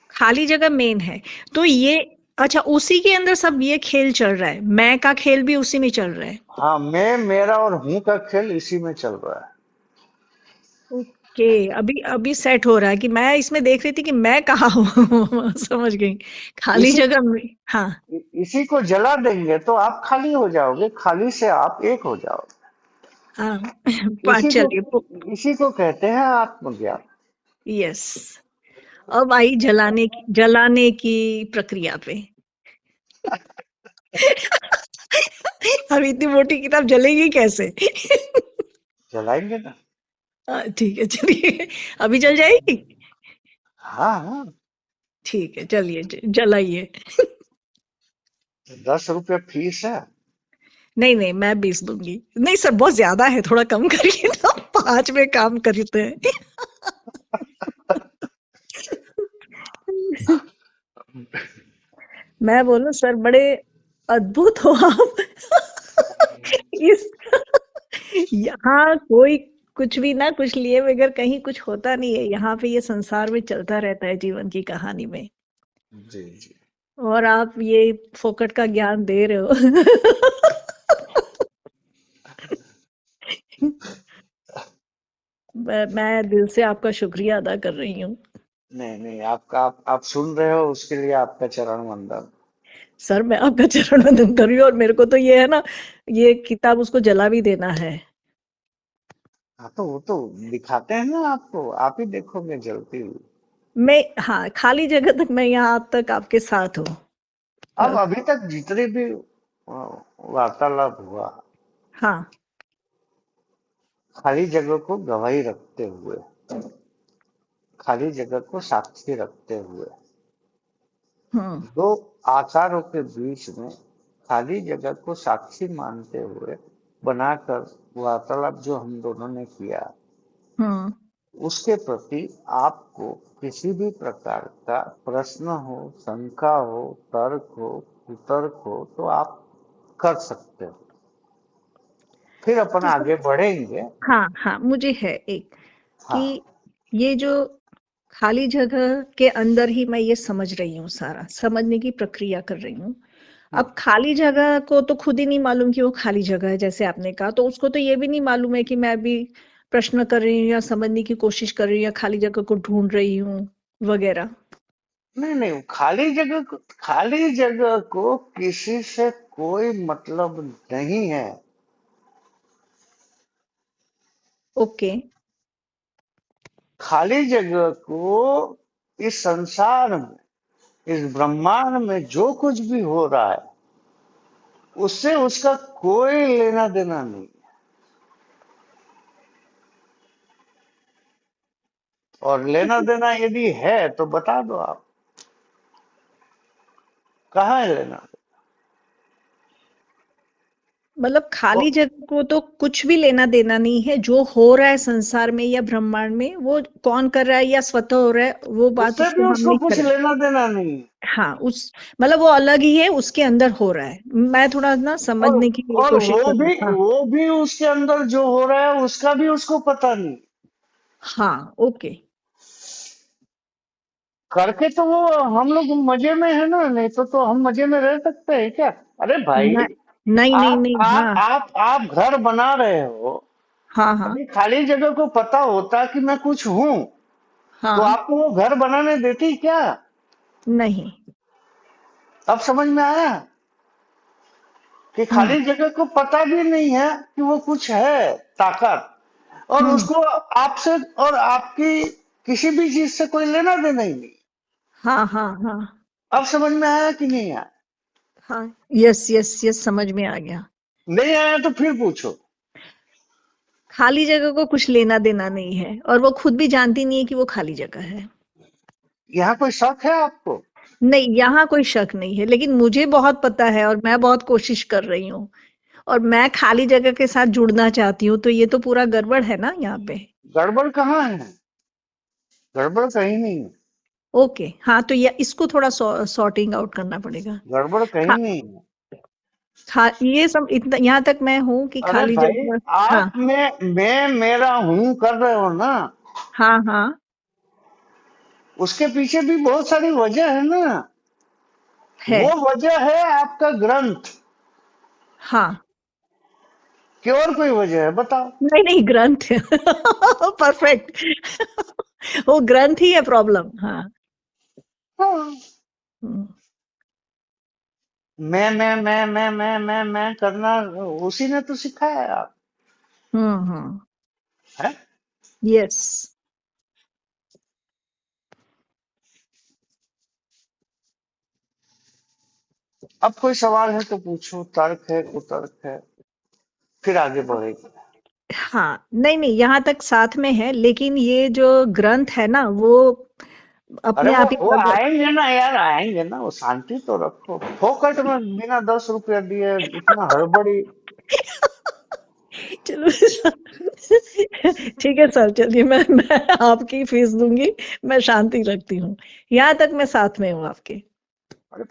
खाली जगह मेन है। तो ये, अच्छा, उसी के अंदर सब ये खेल चल रहा है, मैं का खेल भी उसी में चल रहा है। हाँ, मैं मेरा और हूँ का खेल इसी में चल रहा है। ओके, अभी अभी सेट हो रहा है कि मैं इसमें देख रही थी कि मैं कहाँ हूँ। समझ गई। खाली इसी जगह में। हाँ। इसी को जला देंगे तो आप खाली हो जाओगे, खाली से आप एक हो जाओगे। हाँ। इसी को चलिए। इसी को कहते हैं आत्मज्ञान। यस। अब आई जलाने की प्रक्रिया पे। अब इतनी मोटी किताब जलेगी कैसे? जलाएंगे ना। ठीक है, चलिए। अभी जल जाएगी। हाँ हाँ। ठीक है, चलिए, जलाइए। 10 रुपया फीस है। नहीं नहीं, मैं 20 दूंगी। नहीं सर, बहुत ज्यादा है, थोड़ा कम करिए ना। 5 में काम करते हैं। मैं बोलूं सर बड़े अद्भुत हो आप। इस यहाँ कोई कुछ भी ना कुछ लिए बगैर कहीं कुछ होता नहीं है। यहाँ पे ये संसार में चलता रहता है जीवन की कहानी में। जी जी। और आप ये फोकट का ज्ञान दे रहे हो। मैं दिल से आपका शुक्रिया अदा कर रही हूँ। नहीं नहीं, आपका आप सुन रहे हो उसके लिए आपका चरण वंदन। सर मैं आपका चरण वंदन कर रही हूँ और मेरे को तो ये है ना, ये किताब उसको जला भी देना है। हाँ तो वो तो दिखाते हैं ना आपको, आप ही देखोगे जलती हुई। मैं हाँ, खाली जगह तक मैं यहाँ अब तक आपके साथ हूँ। अब अभी तक जितने भी वार्तालाप हुआ, हाँ। खाली जगह को गवाही रखते हुए, खाली जगह को साक्षी रखते हुए, हम्म। दो आचारों के बीच में खाली जगह को साक्षी मानते हुए बनाकर वार्तालाप जो हम दोनों ने किया, हम्म। उसके प्रति आपको किसी भी प्रकार का प्रश्न हो, शंका हो, तर्क हो, कुतर्क हो, तो आप कर सकते हो। फिर अपन तो आगे बढ़ेंगे। हाँ हाँ, मुझे है एक कि हाँ। ये जो खाली जगह के अंदर ही मैं ये समझ रही हूँ, सारा समझने की प्रक्रिया कर रही हूँ। हम्म। अब खाली जगह को तो खुद ही नहीं मालूम कि वो खाली जगह है, जैसे आपने कहा, तो उसको तो ये भी नहीं मालूम है कि मैं अभी प्रश्न कर रही हूँ या समझने की कोशिश कर रही हूँ या खाली जगह को ढूंढ रही हूँ वगैरह। नहीं नहीं, खाली जगह को किसी से कोई मतलब नहीं है। ओके। खाली जगह को इस संसार में, इस ब्रह्मांड में जो कुछ भी हो रहा है, उससे उसका कोई लेना देना नहीं। और लेना देना यदि है तो बता दो आप, कहाँ है लेना। मतलब और खाली जगह को तो कुछ भी लेना देना नहीं है, जो हो रहा है संसार में या ब्रह्मांड में वो कौन कर रहा है या स्वतः हो रहा है, वो बात उससे भी उसको हम उसको नहीं कुछ करें। लेना देना नहीं है। हाँ, उस मतलब वो अलग ही है, उसके अंदर हो रहा है। मैं थोड़ा ना और समझने की और कोशिश कर रही हूँ। हाँ। वो भी उसके अंदर जो हो रहा है उसका भी उसको पता नहीं। हाँ। ओके। करके तो वो हम लोग मजे में है ना, नहीं तो हम मजे में रह सकते हैं क्या? अरे भाई, न, नहीं नहीं आप नहीं। आप हाँ आप घर बना रहे हो। हाँ हाँ अभी खाली जगह को पता होता कि मैं कुछ हूं, तो हाँ। आपको वो घर बनाने देती क्या? नहीं। अब समझ में आया कि हम्म। खाली जगह को पता भी नहीं है कि वो कुछ है ताकत, और हम्म। उसको आपसे और आपकी किसी भी चीज से कोई लेना देना ही नहीं। हाँ हाँ हाँ अब समझ में आया कि नहीं आया? हाँ। यस यस यस, समझ में आ गया। नहीं आया तो फिर पूछो। खाली जगह को कुछ लेना देना नहीं है और वो खुद भी जानती नहीं है कि वो खाली जगह है। यहाँ कोई शक है आपको? नहीं, यहाँ कोई शक नहीं है, लेकिन मुझे बहुत पता है और मैं बहुत कोशिश कर रही हूँ और मैं खाली जगह के साथ जुड़ना चाहती हूँ, तो ये तो पूरा गड़बड़ है ना यहाँ पे। गड़बड़ कहाँ है? गड़बड़ कहीं नहीं है। ओके, हाँ, तो ये इसको थोड़ा सॉर्टिंग आउट करना पड़ेगा। गड़बड़ खा, कहीं नहीं है। ये सब इतना यहाँ तक मैं हूँ कि अरे खाली भाई, जगह। हाँ आप मैं मेरा हूं कर रहे हो ना, हाँ हाँ। उसके पीछे भी बहुत सारी वजह है ना। है। वो वजह है आपका ग्रंथ, हाँ। कि और कोई वजह है बताओ? नहीं नहीं, ग्रंथ। परफेक्ट। वो ग्रंथ ही है प्रॉब्लम। हाँ। हाँ। हम्म मैं करना उसी ने तो सिखाया है आप। हम्म। है? यस। अब कोई सवाल है तो पूछो, तर्क है कुतर्क है, फिर आगे बढ़ेंगे। हाँ, नहीं नहीं, यहाँ तक साथ में है, लेकिन ये जो ग्रंथ है ना वो अरे अपने आप ही वो प्रकट। आएंगे ना यार, आएंगे ना, वो शांति तो रखो। फोकट में बिना 10 रुपया दिए इतना हड़बड़ी। चलो। ठीक है सर, चलिए मैं आपकी फीस दूंगी, मैं शांति रखती हूँ, यहाँ तक मैं साथ में हूँ आपके। अरे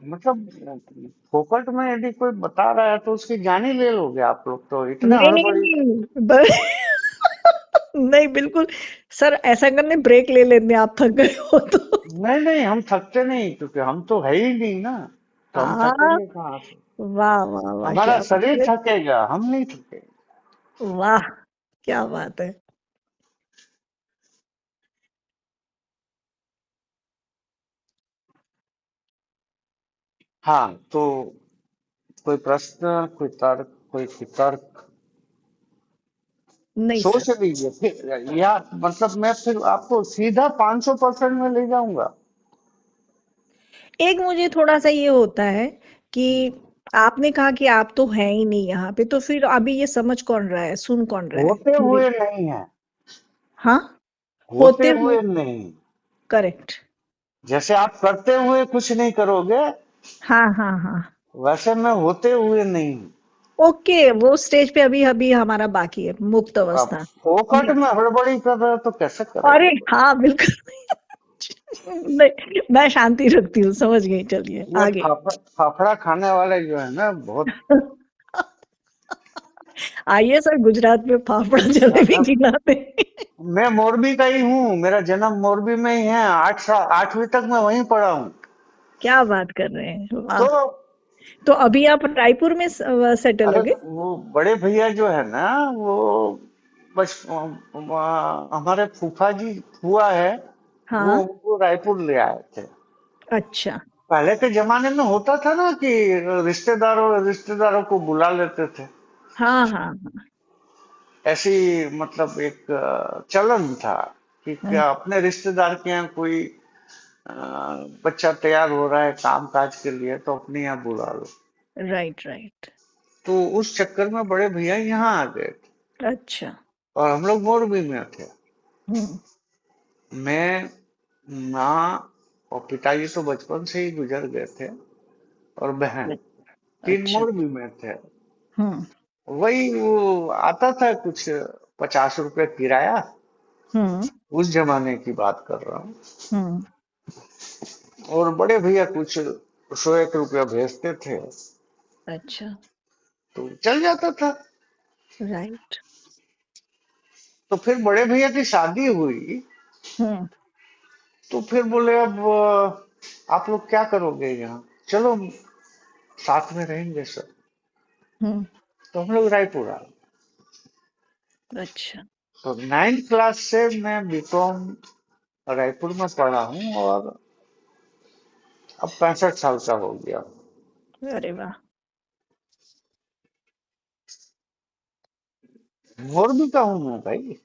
मतलब फोकट में यदि कोई बता रहा है तो उसकी जान ही ले लोगे आप लोग, तो इतने नहीं नहीं हड़बड़ी। नहीं नहीं बिल्कुल सर, ऐसा करने ब्रेक ले लेते हैं, आप थक गए हो तो। नहीं नहीं, हम थकते नहीं, क्योंकि हम तो है ही नहीं ना, तो हम हाँ, थकेंगे कहाँ से। वाह वाह वाह, हमारा क्या बात शरीर है, थकेगा, हम नहीं थकेंगे। वाह, क्या बात है। हाँ, तो कोई प्रश्न, कोई तर्क, कोई वितर्क नहीं सर, सोच लीजिए फिर, या मतलब मैं फिर आपको सीधा 500% में ले जाऊंगा। एक मुझे थोड़ा सा ये होता है कि आपने कहा कि आप तो हैं ही नहीं यहाँ पे, तो फिर अभी ये समझ कौन रहा है, सुन कौन रहा है होते मेरी। हुए नहीं है, हाँ, होते होते हुए, हुए नहीं। करेक्ट। जैसे आप करते हुए कुछ नहीं करोगे, हाँ हाँ हाँ, वैसे मैं होते हुए नहीं। ओके, वो स्टेज पे अभी अभी हमारा बाकी है, मुक्त अब अवस्था। फोकट यस, में हड़बड़ी कर रहे हो तो कैसे अरे करोगे। हाँ बिल्कुल। नहीं, मैं शांति रखती हूँ, समझ गई, चलिए ये आगे। फाफड़ा खाने वाले जो है ना, बहुत। आइए सर, गुजरात में फाफड़ा जलेबी अब खिलाते। मैं मोरबी का ही हूँ, मेरा जन्म मोरबी में ही है, 8 साल 8वीं तक मैं वहीं पढ़ा हूँ। क्या बात कर रहे हैं, तो वाह। तो अभी आप रायपुर में सेटल अरे हो गए। वो बड़े भैया जो है ना, वो बस हमारे फूफा जी हुआ है, वो हाँ, उनको रायपुर ले आए थे। अच्छा, पहले के जमाने में होता था ना कि रिश्तेदारों रिश्तेदारों को बुला लेते थे, हाँ हाँ ऐसी मतलब एक चलन था कि हाँ, क्या अपने रिश्तेदार के यहाँ कोई अ, बच्चा तैयार हो रहा है काम काज के लिए तो अपने यहाँ बुला लो। राइट राइट, तो उस चक्कर में बड़े भैया यहाँ आ गए थे, अच्छा, और हम लोग मोरबी में थे। हम्म, मैं, माँ और पिताजी तो बचपन से ही गुजर गए थे, और बहन, तीन अच्छा, मोरबी में थे। हम्म वही वो आता था कुछ 50 रुपए किराया, हम्म उस जमाने की बात कर रहा हूँ। हम्म, और बड़े भैया कुछ 100 1 रुपया भेजते थे, अच्छा, तो चल जाता था। राइट, तो फिर बड़े भैया की शादी हुई, हम्म तो फिर बोले अब आप लोग क्या करोगे यहाँ, चलो साथ में रहेंगे सर। हम्म, तो हम लोग रायपुर आ गए। अच्छा, तो 9th क्लास से मैं बीकॉम रायपुर में पढ़ा हूँ, और अब 65 साल का हो गया। अरे वाह, मोरबी का हूँ मैं भाई।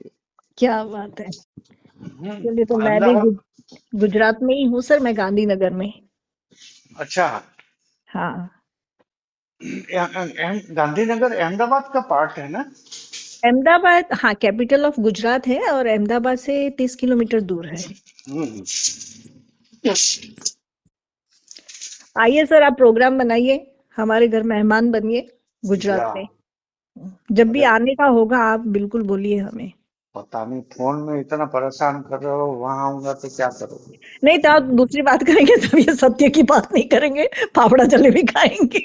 क्या बात है। चलिए, तो मैं भी अहमदाबाद। गुजरात में ही हूँ सर, मैं गांधीनगर में। अच्छा, हाँ, गांधीनगर अहमदाबाद का पार्ट है ना। अहमदाबाद, हाँ, कैपिटल ऑफ गुजरात है, और अहमदाबाद से 30 किलोमीटर दूर है। हम्म। आइए सर, आप प्रोग्राम बनाइए, हमारे घर मेहमान बनिए गुजरात या में। जब भी अरे आने का होगा आप बिल्कुल बोलिए हमें। पता नहीं, फोन में इतना परेशान कर रहे हो, वहां आऊंगा तो क्या करोगे। नहीं तो आप दूसरी बात करेंगे, तब ये सत्य की बात नहीं करेंगे, फाफड़ा जलेबी खाएंगे।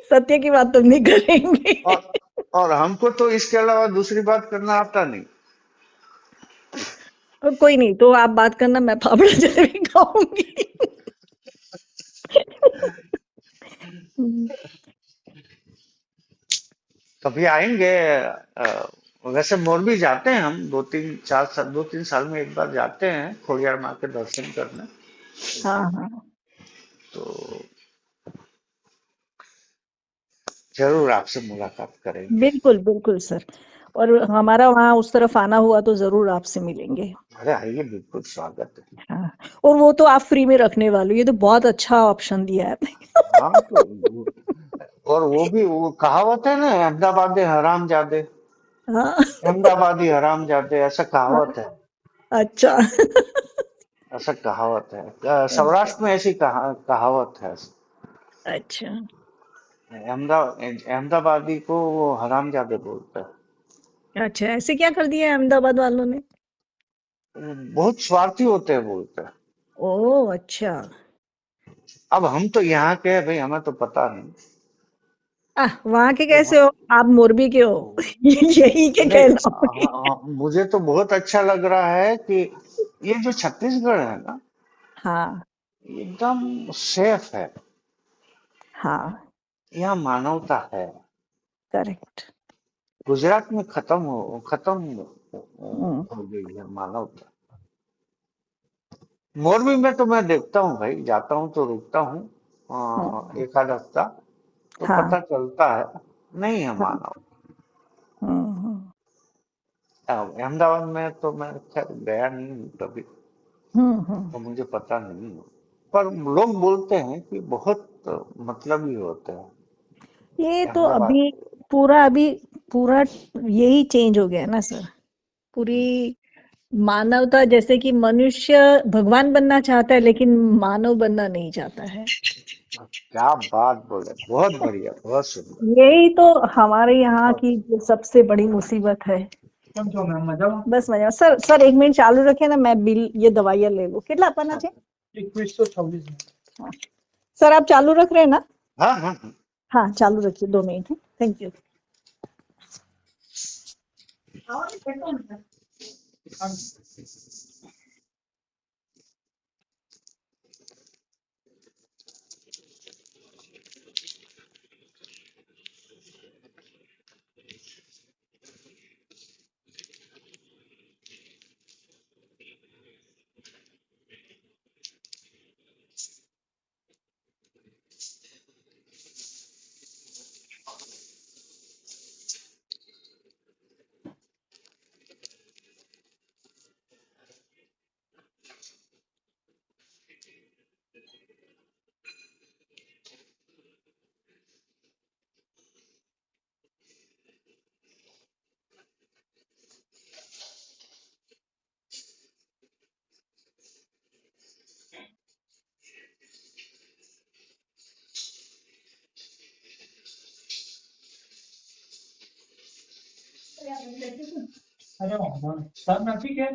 सत्य की बात तो नहीं करेंगे। और हमको तो इसके अलावा दूसरी बात करना आता नहीं। कोई नहीं, तो आप बात करना, मैं फाफड़ा जलेबी खाऊंगी। कभी आएंगे। वैसे मोरबी जाते हैं हम, 2 3 4 साल 2 3 साल में एक बार जाते हैं खोड़ियार माँ के दर्शन करने। हाँ हाँ, तो जरूर आपसे मुलाकात करेंगे। बिल्कुल बिल्कुल सर, और हमारा वहाँ उस तरफ आना हुआ तो जरूर आपसे मिलेंगे। अरे आइए, बिल्कुल स्वागत है। हाँ, और वो तो आप फ्री में रखने वाले हो, ये तो बहुत अच्छा ऑप्शन दिया है आपने। हाँ तो और वो भी वो कहावत है ना, अहमदाबादी हराम जादे, हाँ अहमदाबादी हराम जादे, ऐसा हाँ, कहावत है। अच्छा। ऐसा कहावत है, अच्छा सौराष्ट्र में ऐसी कहावत है। अच्छा, अहमदाबादी को वो हरामजादे बोलता है। अच्छा, ऐसे क्या कर दिया है अहमदाबाद वालों ने? वो बहुत स्वार्थी होते हैं बोलते हैं। ओह अच्छा। अब हम तो यहाँ के हैं भाई, हमें तो पता नहीं। वहां के तो कैसे हो? आप मोरबी के हो। यही के नहीं, कहलाओगे। मुझे तो बहुत अच्छा लग रहा है कि ये जो छत्तीसगढ़ है ना, हाँ ये एकदम सेफ है। हाँ। यहाँ मानवता है। करेक्ट। गुजरात में खत्म हम्म हो गई है मानवता। मोरबी में तो मैं देखता हूँ भाई, जाता हूँ तो रुकता हूँ हम्म, एक आध हफ्ता, तो हाँ पता चलता है नहीं है हाँ। मानव। हम्म। अहमदाबाद में तो मैं खैर गया नहीं हूँ कभी, हम्म। तो मुझे पता नहीं है। पर लोग बोलते हैं कि बहुत मतलबी होते हैं ये तो अहमदाबाद अभी के। अभी पूरा यही चेंज हो गया ना सर। पूरी मानवता, जैसे कि मनुष्य भगवान बनना चाहता है लेकिन मानव बनना नहीं चाहता है। क्या बात बोले, बहुत बढ़िया, बहुत सुंदर। यही तो हमारे यहाँ बहुत की जो सबसे बड़ी मुसीबत है। કેમ છો મેમ મજામાં? बस मजा सर। सर एक मिनट चालू रखे ना, मैं बिल ये दवाइयाँ ले लूँ। कितना अपना हाँ चाहिए? 2126 में। हाँ। सर आप चालू रख रहे हैं ना? हाँ हाँ हाँ। हाँ चालू रखिए, 2 मिनट है। Thank you. अरे वाह, सर मैं ठीक है।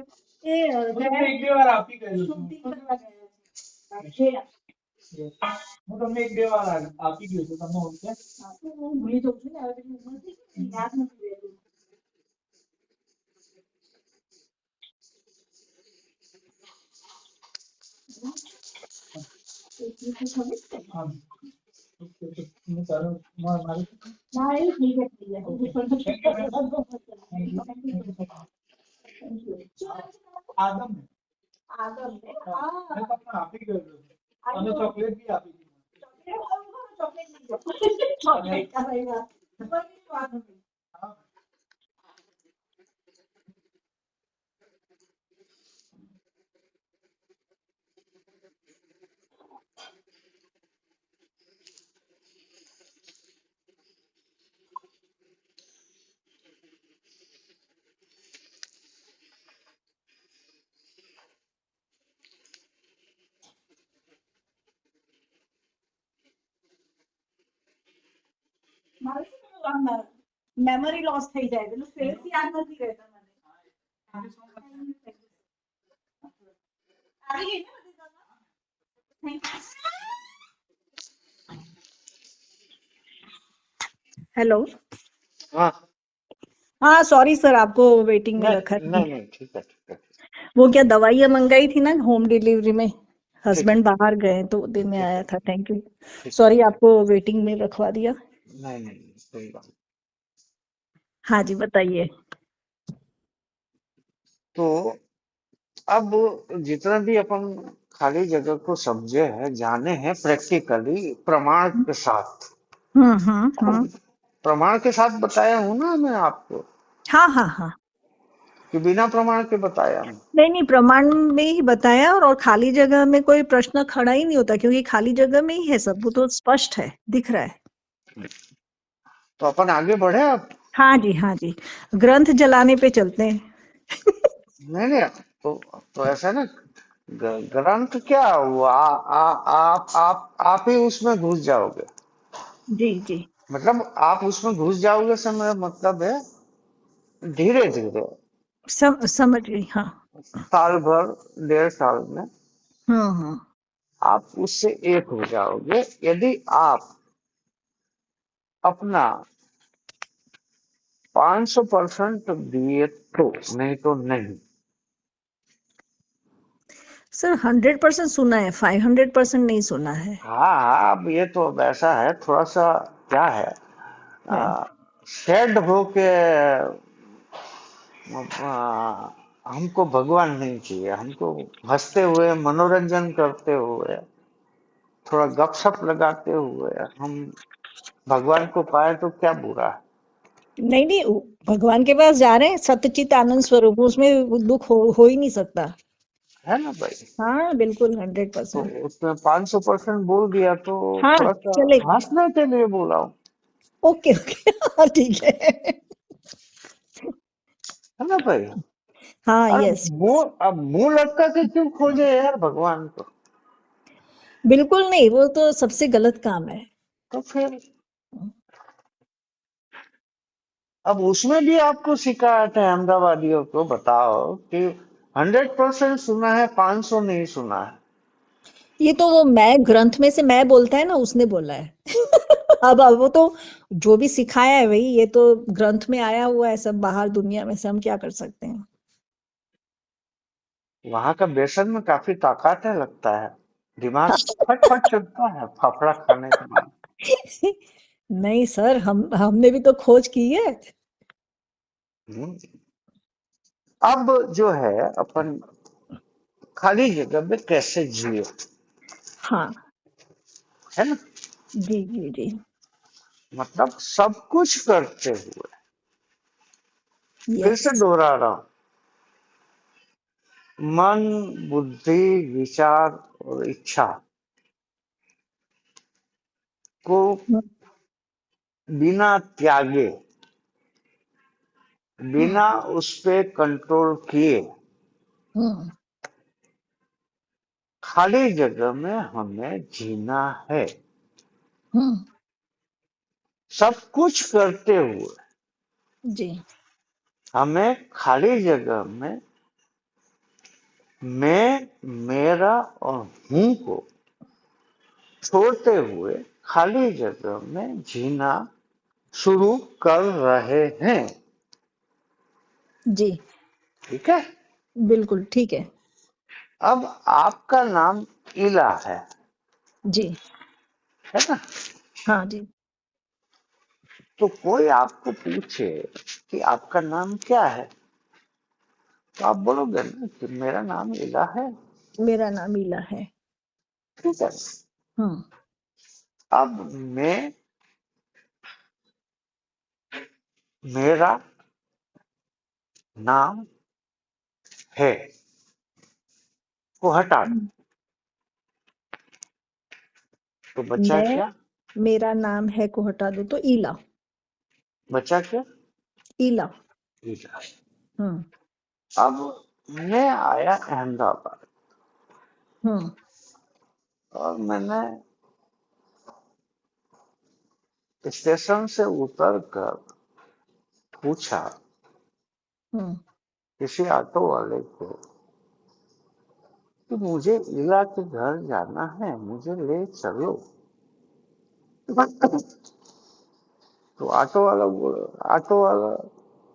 ये वो तो मैं एक भी बार आप ही कर लो। वो तो मैं एक भी बार आप ही गयो तो તમે ઓળખે? ભૂલી જઉં છું ને હવે તેની ઉંમર થઈ ગઈ ને, યાદ નથી રહેતું. हाँ ओके तो मैं करूँ मारे ના એ ठीक है ठीक है. Thank you ma'am thank you so much Adam है आदम ने मैं तो अपना आप ही कर लो हमें चॉकलेट भी आप ही दी चॉकलेट का रहेगा. हाँ મેમરી લોસ થઈ જાય એટલે ફેસ યાદ નથી રહેતા મને. थैंक यू सो मच આવી ગઈ ને બધી દવા? Thank you. हेलो. हाँ। हाँ सॉरी सर, आपको वेटिंग में रखा नहीं है. नहीं नहीं, ठीक है ठीक है वो क्या दवाइयाँ मंगाई थी ना होम डिलीवरी में. ठीक है हस्बैंड बाहर गए तो देने ठीक आया है था. Thank you. ठीक है। सॉरी आपको वेटिंग में रखवा दिया. नहीं नहीं नहीं, कोई बात नहीं। हाँ जी बताइए. तो अब जितना भी अपन खाली जगह को समझे हैं, जाने हैं प्रैक्टिकली प्रमाण के साथ, हम्म. प्रमाण के साथ बताया हूं ना मैं आपको, हाँ हाँ हाँ. कि बिना प्रमाण के बताया हूं। नहीं नहीं, प्रमाण में ही बताया. और खाली जगह में कोई प्रश्न खड़ा ही नहीं होता क्योंकि खाली जगह में ही है सब. वो तो स्पष्ट है, दिख रहा है. तो अपन आगे बढ़े अब। हाँ जी हाँ जी. ग्रंथ जलाने पे चलते हैं. नहीं नहीं, तो ऐसा ना, ग्रंथ क्या हुआ, आप ही उसमें घुस जाओगे। जी जी। मतलब आप उसमें घुस जाओगे, समय मतलब है धीरे धीरे समझ गई, हाँ। साल भर 1.5 साल में हाँ हाँ। आप उससे एक हो जाओगे, यदि आप अपना 500% दिए तो, नहीं तो नहीं। सर 100% सुना है, 500% नहीं सुना है। हाँ हाँ, अब ये तो अब ऐसा है, थोड़ा सा क्या है, है। शेड होके हमको भगवान नहीं चाहिए, हमको हंसते हुए मनोरंजन करते हुए थोड़ा गपशप लगाते हुए हम भगवान को पाए तो क्या बुरा नहीं नहीं, भगवान के पास जा रहे हैं, सत्यचित आनंद स्वरूप, उसमें दुख हो ही नहीं सकता। है ना भाई। हाँ बिल्कुल, हंड्रेड तो परसेंट उसमें 500% बोल दिया तो हाँ थोड़ा सा चलेगा। हंसने के लिए बोला हूँ, ओके ओके हाँ ठीक है। है ना भाई। हाँ और यस। अब मुंह लटका के क्यों खोजे यार भगवान को। बिल्कुल नहीं, वो तो सबसे गलत काम है। तो फिर अब उसमें भी आपको शिकायत है अहमदाबादियों को, बताओ कि 100% सुना है, 500 नहीं सुना है। ये तो वो मैं ग्रंथ में से मैं बोलता है ना, उसने बोला है। अब वो तो जो भी सिखाया है वही, ये तो ग्रंथ में आया हुआ है सब, बाहर दुनिया में से हम क्या कर सकते हैं। वहां का बेसन में काफी ताकत है लगता है, दिमाग फट फट चलता है फाफड़ा खाने के बाद। नहीं सर, हमने भी तो खोज की है। हम्म। अब जो है अपन खाली जगह में कैसे जिए, हाँ। है ना। जी जी जी। मतलब सब कुछ करते हुए, फिर यस। से दोहरा रहा हूं, मन, बुद्धि, विचार और इच्छा को बिना त्यागे, बिना उस पे कंट्रोल किए, हम्म खाली जगह में हमें जीना है। हम्म। सब कुछ करते हुए जी। हमें खाली जगह में मैं, मेरा और हूं को छोड़ते हुए खाली जगह में जीना शुरू कर रहे हैं। जी। ठीक है। बिल्कुल ठीक है। अब आपका नाम इला जी। है ना। हाँ जी। तो कोई आपको पूछे कि आपका नाम क्या है, तो आप बोलोगे ना कि मेरा नाम इला है। मेरा नाम ईला है। ठीक है। हम्म अब मैं, मेरा नाम है को हटा दो, हम्म। तो बचा मैं, क्या। मेरा नाम है को हटा दो तो ईला। बचा क्या। ईला। इला। हम्म अब मैं आया अहमदाबाद हम्म और मैंने स्टेशन से उतर कर पूछा हम्म। किसी ऑटो वाले को कि मुझे इला के घर जाना है, मुझे ले चलो। तो ऑटो वाला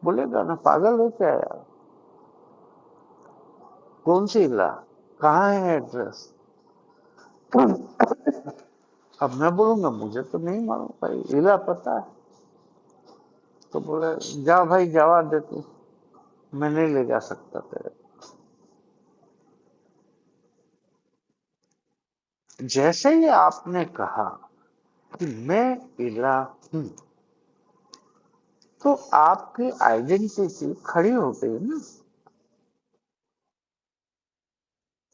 बोलेगा ना, पागल हो क्या यार, कौन सी इला, कहाँ है एड्रेस। अब मैं बोलूंगा मुझे तो नहीं मालूम भाई, इला पता है। तो बोले जा भाई, जवा दे तू, मैं नहीं ले जा सकता तेरे। जैसे ही आपने कहा कि मैं इला हूं, तो आपकी आइडेंटिटी खड़ी हो गई ना।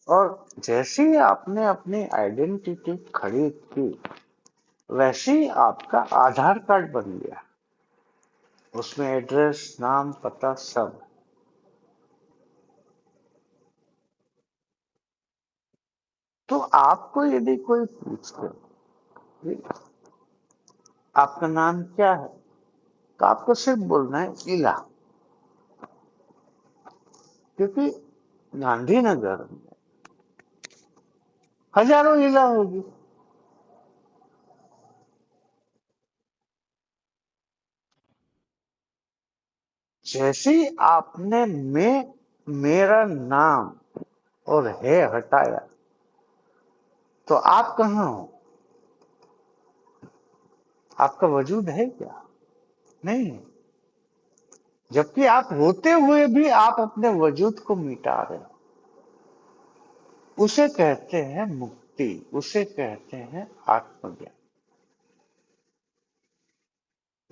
और जैसे ही आपने अपनी आइडेंटिटी खड़ी की, वैसे ही आपका आधार कार्ड बन गया, उसमें एड्रेस, नाम, पता सब। तो आपको यदि कोई पूछे आपका नाम क्या है? तो आपको सिर्फ बोलना है इला, क्योंकि गांधीनगर में हजारों इला होगी। जैसे ही आपने मेरा नाम और है हटाया, तो आप कहाँ हो? आपका वजूद है क्या? नहीं है। जबकि आप होते हुए भी आप अपने वजूद को मिटा रहे हो। उसे कहते हैं मुक्ति, उसे कहते हैं आत्मज्ञान,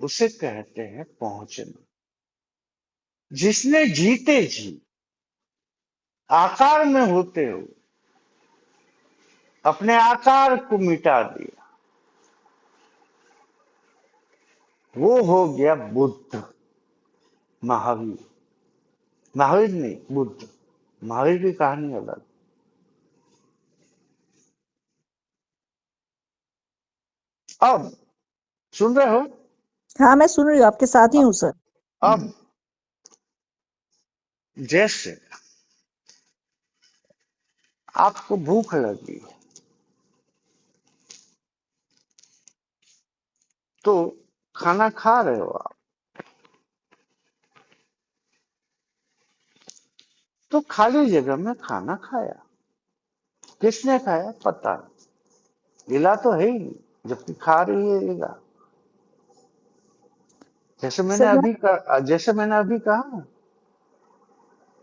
उसे कहते हैं पहुंचना। जिसने जीते जी आकार में होते हुए अपने आकार को मिटा दिया, वो हो गया बुद्ध, महावीर। महावीर नहीं, बुद्ध। महावीर की कहानी अलग। अब सुन रहे हो? हाँ, मैं सुन रही हूँ, आपके साथ ही हूँ सर। अब जैसे आपको भूख लगी तो खाना खा रहे हो आप, तो खाली जगह में खाना खाया। किसने खाया? पता नहीं। इला तो है ही नहीं, जबकि खा रही है इला। सर यहाँ जैसे मैंने अभी कहा ना,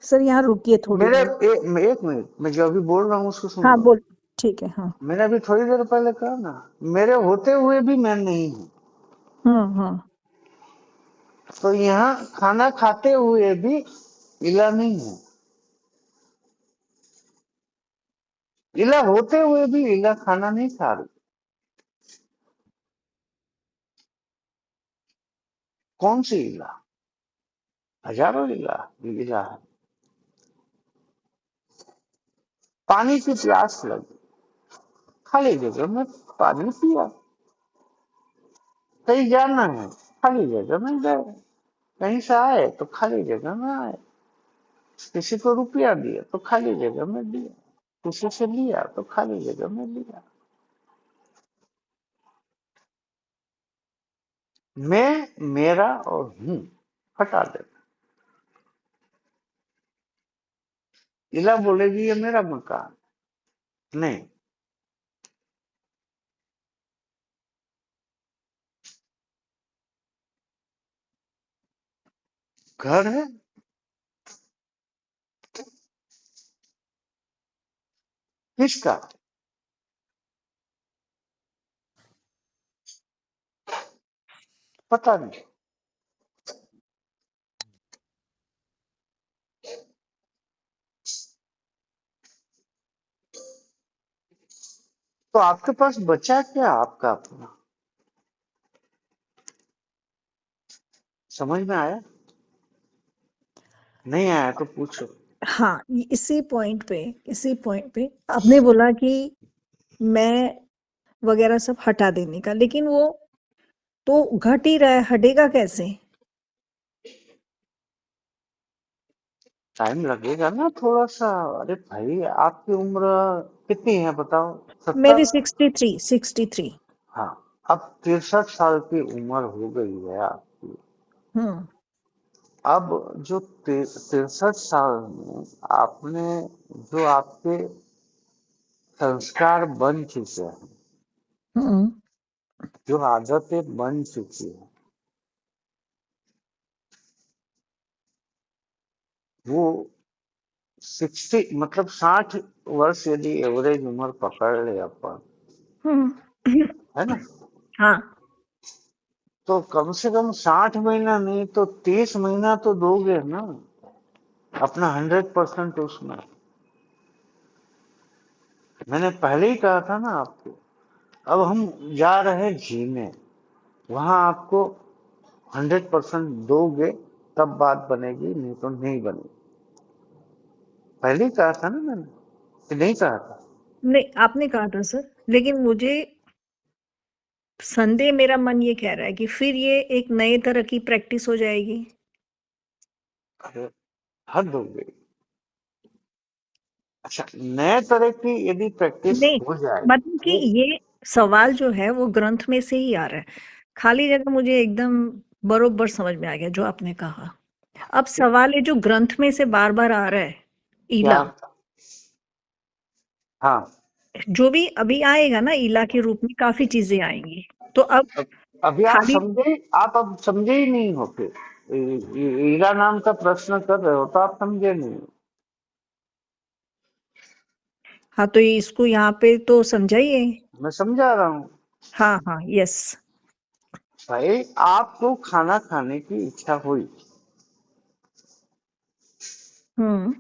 सर यहाँ रुकिए थोड़ी मेरे देर। एक मिनट, मैं जो अभी बोल रहा हूँ उसको सुन हाँ लो। बोल, ठीक है। हाँ। मैंने अभी थोड़ी देर पहले कहा ना, मेरे होते हुए भी मैं नहीं हूँ। हम्म। तो यहाँ खाना खाते हुए भी इला नहीं है, इला होते हुए भी इला खाना नहीं खा रही। कौन सी इला? हजारों इला इला है। पानी की प्यास लगी, खाली जगह में पानी पिया। कहीं जाना है, खाली जगह में गए। कहीं से आए तो खाली जगह में आए। किसी को रुपया दिया तो खाली जगह में दिया। किसी से लिया तो खाली जगह में लिया। मैं, मेरा और हूं हटा देना। इला बोलेगी ये मेरा मकान नहीं। घर है, किसका? पता नहीं। तो आपके पास बचा क्या आपका अपना? समझ में आया? नहीं आया तो पूछो। हाँ, इसी पॉइंट पे आपने बोला कि मैं वगैरह सब हटा देने का, लेकिन वो तो घट ही रहा है, हटेगा कैसे? टाइम लगेगा ना थोड़ा सा। अरे भाई, आपकी उम्र कितनी है बताओ? मेरी 70? 63। हाँ। अब 63 साल की उम्र हो गई है आपकी। हम्म। अब जो 63 साल में आपने जो आपके संस्कार बन चुके हैं, हम्म। जो आदतें बन चुकी है, वो 60 मतलब 60 वर्ष यदि एवरेज उम्र पकड़ ले अपन, हम्म। है ना, हाँ। तो कम से कम 60 महीना नहीं तो 30 महीना तो दोगे ना अपना 100% उसमें। मैंने पहले ही कहा था ना आपको। अब हम जा रहे जीने, वहां आपको 100% दोगे तब बात बनेगी, नहीं तो नहीं बनेगी। पहले ही कहा था ना मैंने, कि नहीं कहा था? नहीं, आपने कहा था सर, लेकिन मुझे संदेह मेरा मन ये कह रहा है कि फिर ये एक नए तरह की प्रैक्टिस हो जाएगी। अरे हद हो गई। अच्छा, नए तरह की यदि प्रैक्टिस नहीं, हो जाए मतलब कि तो ये सवाल जो है वो ग्रंथ में से ही आ रहा है। खाली जगह मुझे एकदम बरोबर समझ में आ गया जो आपने कहा। अब सवाल है जो ग्रंथ में से बार-बार आ रहा है, क्या? ईला, हाँ, जो भी अभी आएगा ना ईला के रूप में काफ़ी चीज़ें आएँगी। तो अब अभी खाली आप अब समझे ही नहीं हो फिर। ईरा नाम का प्रश्न कर रहे हो तो आप समझे नहीं हो। हाँ, तो इसको यहाँ पे तो समझाइए। मैं समझा रहा हूँ। हाँ, हाँ, यस। भाई, आपको खाना खाने की इच्छा हुई, हुँ,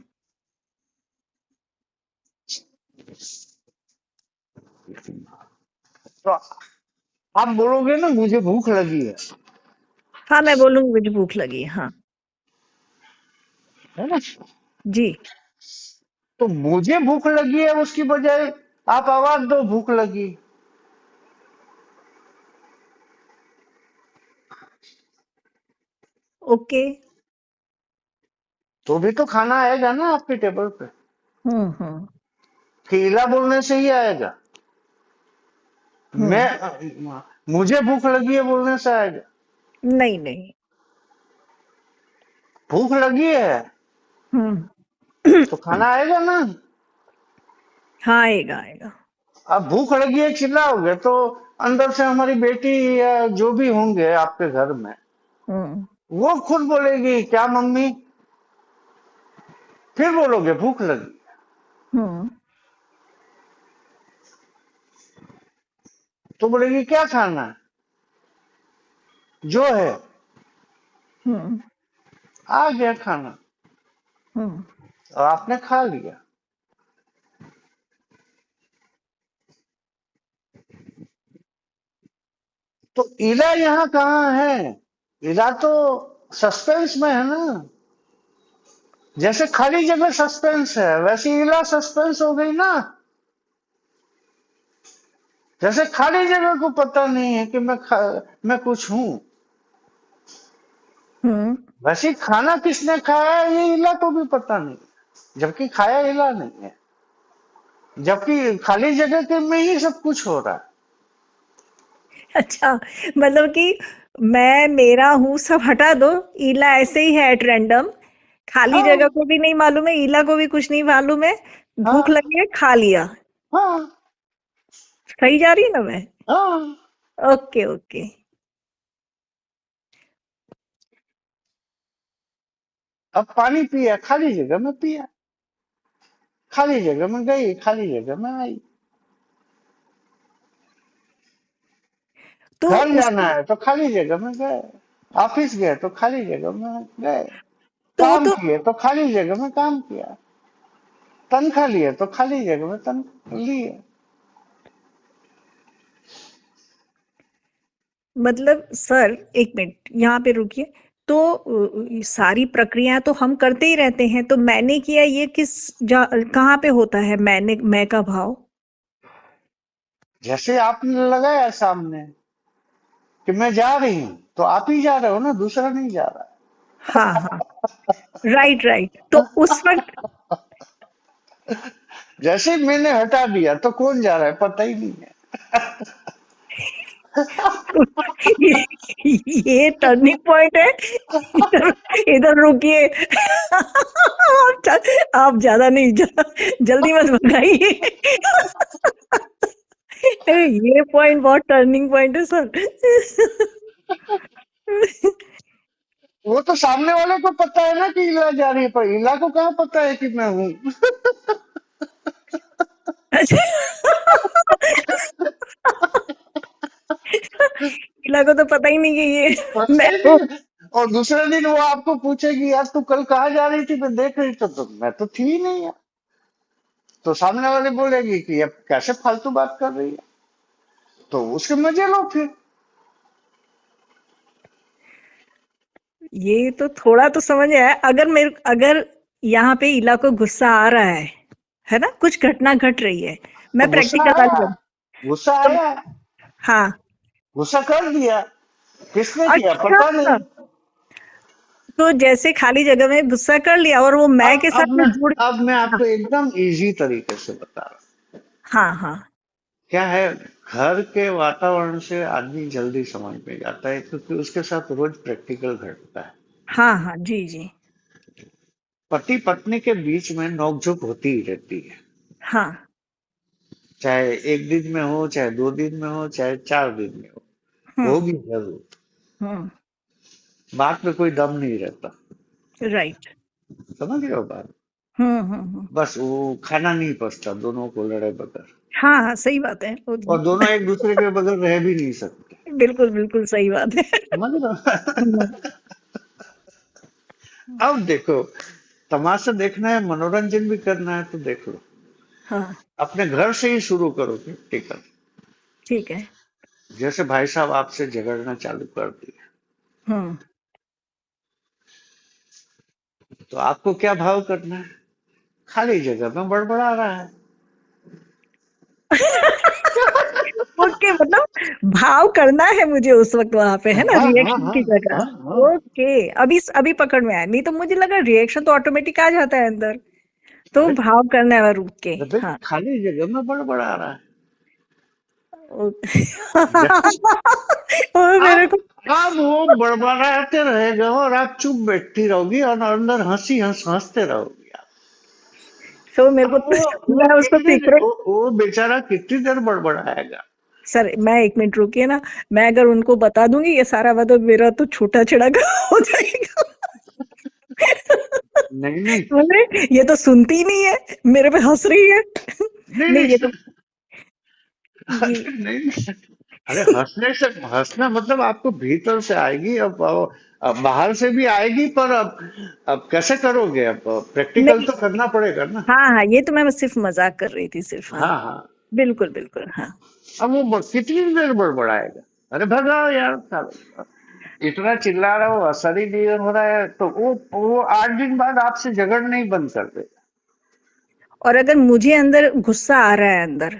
तो आप बोलोगे ना मुझे भूख लगी हाँ, मैं बोलूँगी मुझे भूख लगी है, हाँ, है ना? जी, तो मुझे भूख लगी है उसकी बजाय आप आवाज दो भूख लगी, ओके। तो भी तो खाना आएगा ना आपके टेबल पे। हुँ, केला बोलने से ही आएगा। हुँ, मैं मुझे भूख लगी है बोलने से आएगा। नहीं, नहीं, भूख लगी है हुँ, तो खाना आएगा ना। हाँ, आएगा, आएगा। अब भूख लगी है चिल्लाओगे तो अंदर से हमारी बेटी या जो भी होंगे आपके घर में, हुँ, वो खुद बोलेगी क्या मम्मी, फिर बोलोगे भूख लगी, हुँ, तो बोलेगी क्या खाना है, जो है हुँ, आ गया खाना हुँ। और आपने खा लिया। तो इला यहाँ कहाँ है? इला तो सस्पेंस में है ना। जैसे खाली जगह सस्पेंस है वैसे इला सस्पेंस हो गई ना। जैसे खाली जगह को पता नहीं है कि मैं कुछ हूं, हुँ, वैसे ही खाना किसने खाया है ये इला को भी पता नहीं, जबकि खाया इला नहीं है, जबकि खाली जगह के में ही सब कुछ हो रहा है। अच्छा, मतलब कि मैं, मेरा हूँ सब हटा दो, ईला ऐसे ही है एट रैंडम, खाली जगह हाँ, को भी नहीं मालूम है, ईला को भी कुछ नहीं मालूम है, भूख हाँ, लगी है, खा लिया। हाँ, सही जा रही है ना मैं? हाँ। Okay, okay. अब पानी पिया खाली जगह में पिया, खाली जगह में गई, खाली जगह में आई। तो घर उस जाना है तो खाली जगह में गए, ऑफिस गए तो खाली जगह में गए, तो वो काम तो किए तो खाली जगह में काम किया, तनख्वाह लिए तो खाली जगह में तनख्वाह लिए। मतलब सर, 1 मिनट यहाँ पे रुकिए। तो सारी प्रक्रिया तो हम करते ही रहते हैं, तो मैंने किया ये कहाँ पे होता है मैं का भाव? जैसे आपने लगाया सामने कि मैं जा रही हूं तो आप ही जा रहे हो ना, दूसरा नहीं जा रहा। हाँ, हाँ। Right, right. तो उस वक़्त जैसे ही मैंने हटा दिया तो कौन जा रहा है पता ही नहीं है। ये टर्निंग पॉइंट है। इधर इधर रुकिए। आप ज्यादा नहीं, जल्दी मत भगाइए। ये पॉइंट बहुत टर्निंग पॉइंट है सर। वो तो सामने वाले को पता है ना कि इला जा रही है, पर इला को कहाँ पता है कि मैं हूँ। अच्छा। इला को तो पता ही नहीं कि ये पता मैं ही हूँ। नहीं। और दूसरे दिन वो आपको पूछेगी यार तू कल कहाँ जा रही थी, मैं देख रही तो मैं तो थी ही नहीं है। तो सामने वाले बोलेगी कि अब कैसे फालतू बात कर रही है, तो उसके मजे लो फिर। ये तो थोड़ा तो समझ आया। अगर यहाँ पे इला को गुस्सा आ रहा है ना? कुछ घटना घट रही है। तो मैं गुस्सा प्रैक्टिकल वाली आया, बन गुस्सा तो आया, हाँ, गुस्सा कर दिया, किसने किया अच्छा, पता नहीं। तो जैसे खाली जगह में गुस्सा कर लिया और वो मैं अब के अब साथ में मैं जुड़। अब मैं हाँ, आपको एकदम इजी तरीके से बता रहा हूँ। हाँ, हाँ, क्या है, घर के वातावरण से आदमी जल्दी समझ में जाता है, क्योंकि उसके साथ रोज प्रैक्टिकल घटता है। हाँ, हाँ, जी, जी, पति पत्नी के बीच में नोकझोंक होती ही रहती है, हाँ, चाहे एक दिन में हो, चाहे 2 दिन में हो, चाहे 4 दिन में हो, हम्म, होगी जरूर। हम्म, बात में कोई दम नहीं रहता, राइट, समझ रहे हो बात। हम्म। बस वो खाना नहीं पचता दोनों को लड़े बगैर, हाँ, हाँ, सही बात है और दोनों एक दूसरे के बगैर रह भी नहीं सकते, बिल्कुल बिल्कुल सही बात है। समझ रहे हो। हम्म, अब देखो, तमाशा देखना है, मनोरंजन भी करना है, तो देख लो, हाँ, अपने घर से ही शुरू करो टिकट। ठीक है, जैसे भाई साहब आपसे झगड़ना चालू कर दिया, हम्म। तो आपको क्या भाव करना है? खाली जगह में बड़बड़ा रहा है। ओके, मतलब भाव करना है मुझे उस वक्त वहां पे, है ना, हाँ हाँ रिएक्शन हाँ की जगह। हाँ हाँ। ओके, अभी पकड़ में आया, नहीं तो मुझे लगा रिएक्शन तो ऑटोमेटिक आ जाता है अंदर, तो अरे भाव करना है रुक के। अबे, हाँ, खाली जगह में बड़बड़ा रहा है। ओके। जब और मेरे अब को, अब वो बड़बड़ाते रहेगा और आप चुप बैठी रहोगी और अंदर हंसी हंसते रहोगी आप। सो मेरे को अब वो मैं उसको कितनी सीक्रेट। वो बेचारा कितनी देर बड़बड़ाएगा। सर मैं 1 मिनट रुकिए ना, मैं अगर उनको बता दूंगी ये सारा बात, तो मेरा तो छूटा छड़ा हो जाएगा। नहीं नहीं बोले ये तो सुनती ही नहीं है, मेरे पे हंस रही है। नहीं नहीं ये नहीं। तो, जी, अरे नहीं नहीं। अरे हंसने से, हंसना मतलब आपको भीतर से आएगी, अब बाहर से भी आएगी, पर अब कैसे करोगे, अब प्रैक्टिकल नहीं, तो करना पड़ेगा ना। हाँ, हाँ, ये तो मैं सिर्फ मजाक कर रही थी सिर्फ, हाँ, हाँ हाँ। बिल्कुल बिल्कुल, हाँ। अब वो कितनी देर बड़बड़ाएगा। अरे भगाओ यार सालो। इतना चिल्ला रहा हो, असर ही नहीं हो रहा है, तो वो 8 दिन बाद आपसे झगड़ना ही बंद कर देगा। और अगर मुझे अंदर गुस्सा आ रहा है अंदर,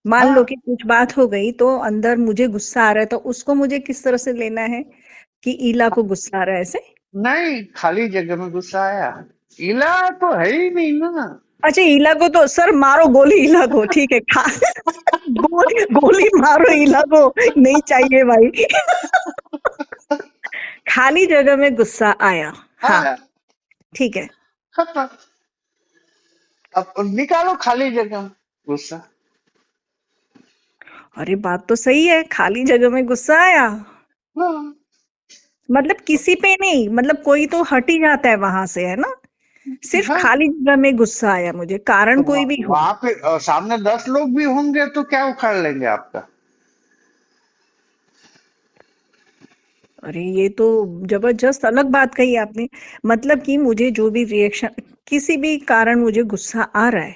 मान लो हाँ। कि कुछ बात हो गई तो अंदर मुझे गुस्सा आ रहा है, तो उसको मुझे किस तरह से लेना है कि ईला को गुस्सा आ रहा है ऐसे। नहीं, खाली जगह में गुस्सा आया, इला तो है ही नहीं ना। अच्छा, ईला को तो सर मारो गोली, ईला को ठीक है, खा गोली मारो ईला को, नहीं चाहिए भाई। खाली जगह में गुस्सा आया, हाँ, आया, ठीक है। खत्म। अब निकालो खाली जगह में गुस्सा। अरे बात तो सही है, खाली जगह में गुस्सा आया, हाँ। मतलब किसी पे नहीं, मतलब कोई तो हट ही जाता है वहां से, है ना। सिर्फ हाँ, खाली जगह में गुस्सा आया मुझे, तो कारण कोई भी हो। वहां पे सामने 10 लोग भी होंगे तो क्या उखाड़ लेंगे आपका। अरे ये तो जबरदस्त अलग बात कही आपने। मतलब कि मुझे जो भी रिएक्शन, किसी भी कारण मुझे गुस्सा आ रहा है,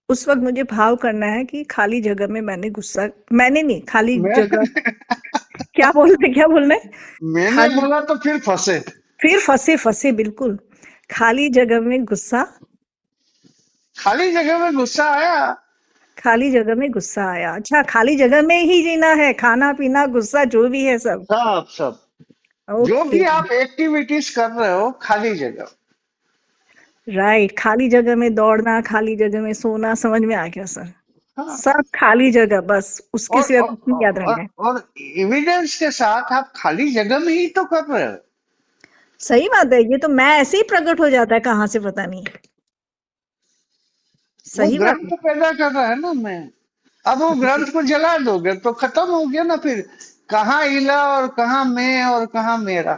उस वक्त मुझे भाव करना है कि खाली जगह में मैंने गुस्सा, मैंने नहीं, खाली मैं जगह, क्या बोल रहे हैं, मैंने खाली, बोला तो फिर फंसे। फिर फंसे फंसे बिल्कुल, खाली जगह में गुस्सा, खाली जगह में गुस्सा आया, खाली जगह में गुस्सा आया। अच्छा, खाली जगह में ही जीना है, खाना पीना गुस्सा जो भी है सब। सब सब जो ओके, भी आप एक्टिविटीज कर रहे हो खाली जगह। राइट, खाली जगह में दौड़ना, खाली जगह में सोना, समझ में आ गया सर। हाँ। सब खाली जगह, बस उसके और सिवा और कुछ नहीं याद और, रहेगा। और एविडेंस के साथ आप खाली जगह में ही तो कर रहे हो। सही बात है, ये तो मैं ऐसे ही प्रकट हो जाता है कहाँ से पता नहीं। वो सही बात है। ग्रंथ पैदा कर रहा है ना मैं। अब वो ग्रंथ को जला दोगे तो खत्म हो गया ना फिर। कहाँ इला और कहाँ मैं और कहाँ मेरा।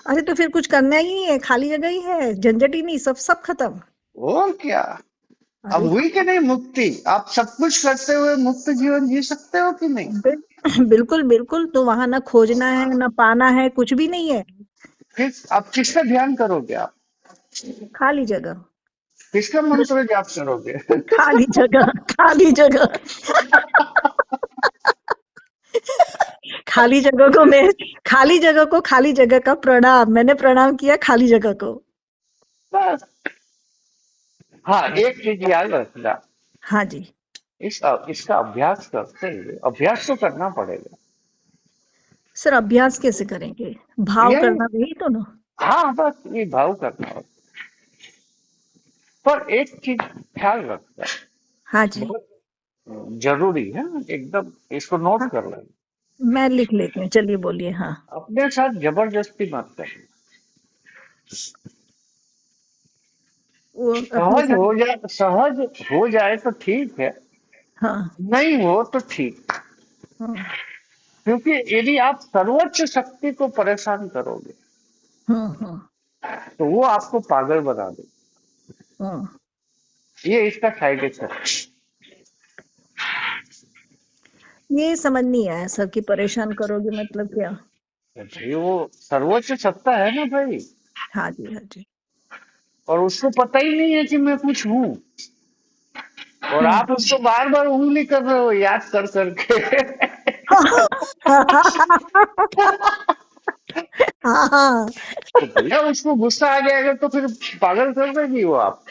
अरे तो फिर कुछ करना ही नहीं है, खाली जगह ही है, झंझट ही नहीं, सब सब खत्म। और क्या। अब अरे हुई कि नहीं मुक्ति, आप सब कुछ करते हुए मुक्त जीवन जी सकते हो कि नहीं। बिल्कुल बिल्कुल, तो वहां ना खोजना है ना पाना है, कुछ भी नहीं है। फिर आप किसका ध्यान करोगे आप, खाली जगह, किसका मंत्र जाप करोगे। खाली जगह, खाली जगह। खाली जगह को मैं, खाली जगह को, खाली जगह का प्रणाम, मैंने प्रणाम किया खाली जगह को। बस। हाँ, एक चीज याद रखना, हाँ जी, इसका अभ्यास करते हुए, अभ्यास तो करना पड़ेगा। सर अभ्यास कैसे करेंगे? भाव यही करना यही तो ना? हाँ, बस ये भाव करना होता। पर एक चीज ख्याल रखना हाँ जी। बहुत जरूरी है, एकदम इसको नोट हाँ, कर लेना। मैं लिख लेती हूँ, चलिए बोलिए। हाँ। अपने साथ जबरदस्ती मत करना। वो अपने साथ। सहज हो जाए तो ठीक है, हाँ। नहीं हो तो ठीक। हाँ। क्योंकि यदि आप सर्वोच्च शक्ति को परेशान करोगे हाँ। हाँ। तो वो आपको पागल बना दे। हाँ। ये इसका साइड इफेक्ट। ये समझ नहीं आया सर कि परेशान करोगे मतलब क्या? भाई वो सर्वोच्च सत्ता है ना भाई, हाँ जी, हाँ जी। और उसको पता ही नहीं है कि मैं कुछ हूँ, और हम्म। आप उसको बार बार उंगली कर रहे हो याद कर करके। हाँ। तो भैया उसको गुस्सा आ जाएगा तो फिर पागल कर देगी वो आप।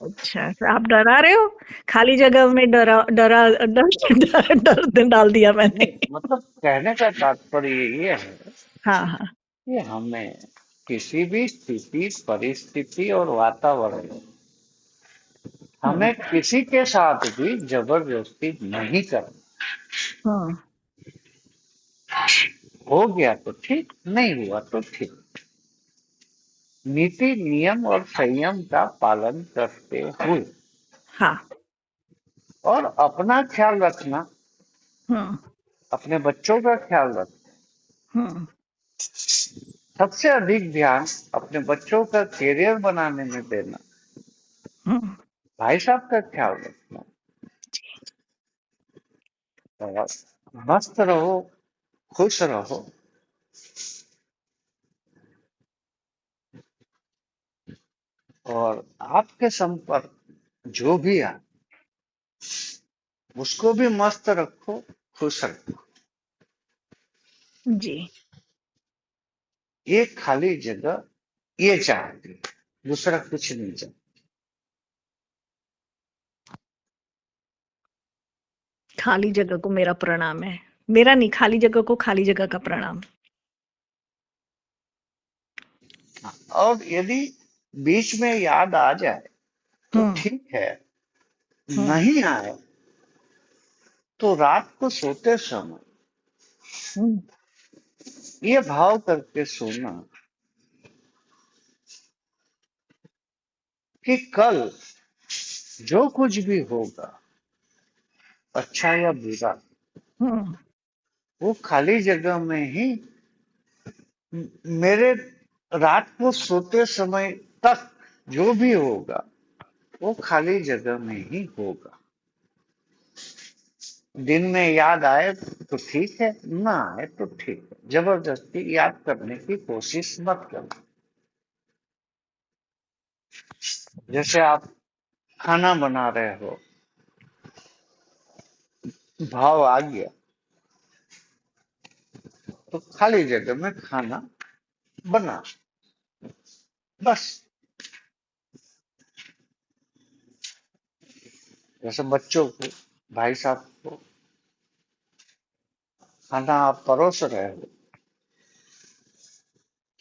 अच्छा, तो आप डरा रहे हो? खाली जगह में डरा डरा डर डाल दिया मैंने। नहीं, मतलब कहने का तात्पर्य ये है हाँ, हाँ। कि हमें किसी भी स्थिति, परिस्थिति और वातावरण में हाँ। हमें किसी के साथ भी जबरदस्ती नहीं करना। हाँ। हो गया तो ठीक, नहीं हुआ तो ठीक। नीति, नियम और संयम का पालन करते हुए हाँ। और अपना ख्याल रखना, हाँ। अपने बच्चों का ख्याल रखना। हाँ। सबसे अधिक ध्यान अपने बच्चों का करियर बनाने में देना, हाँ। भाई साहब का ख्याल रखना, और मस्त रहो, खुश रहो। और आपके संपर्क जो भी आए उसको भी मस्त रखो, खुश रखो। जी। ये खाली जगह ये चाहती है, दूसरा कुछ नहीं चाहती। खाली जगह को मेरा प्रणाम है। मेरा नहीं, खाली जगह को खाली जगह का प्रणाम। और यदि बीच में याद आ जाए तो हाँ। ठीक है, हाँ। नहीं आए तो रात को सोते समय हम्म। ये भाव करके सोना कि कल जो कुछ भी होगा, अच्छा या बुरा, हाँ। वो खाली जगह में ही मेरे रात को सोते समय तक जो भी होगा वो खाली जगह में ही होगा। दिन में याद आए तो ठीक है, ना आए तो ठीक है, जबरदस्ती याद करने की कोशिश मत करो। जैसे आप खाना बना रहे हो, भाव आ गया तो खाली जगह में खाना बना, बस। जैसे बच्चों को, भाई साहब को खाना आप परोस रहे हो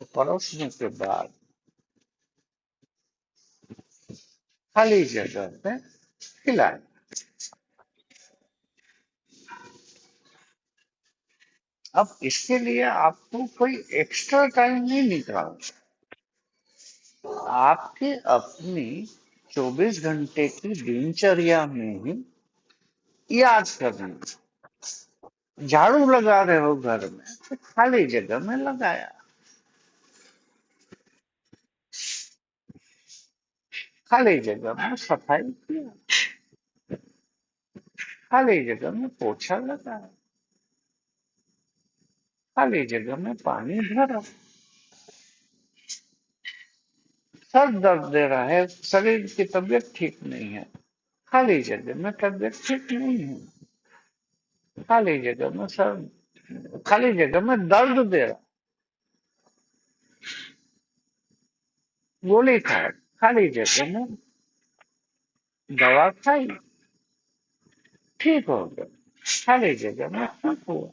तो परोसने के बाद खाली जगह में खिलाए। अब इसके लिए आपको कोई एक्स्ट्रा टाइम नहीं निकालना, आपके अपनी 24 घंटे की दिनचर्या में ही याद करना। झाड़ू लगा रहे हो घर में तो खाली जगह में लगाया, खाली जगह में सफाई किया, खाली जगह में पोछा लगाया, खाली जगह में पानी भरा। सर दर्द दे रहा है, शरीर की तबीयत ठीक नहीं है, खाली जगह में तबीयत ठीक नहीं है, खाली जगह में सर, खाली जगह में दर्द दे रहा, गोली खाए, खाली जगह में दवा खाई, ठीक हो गया, खाली जगह में ठीक हुआ।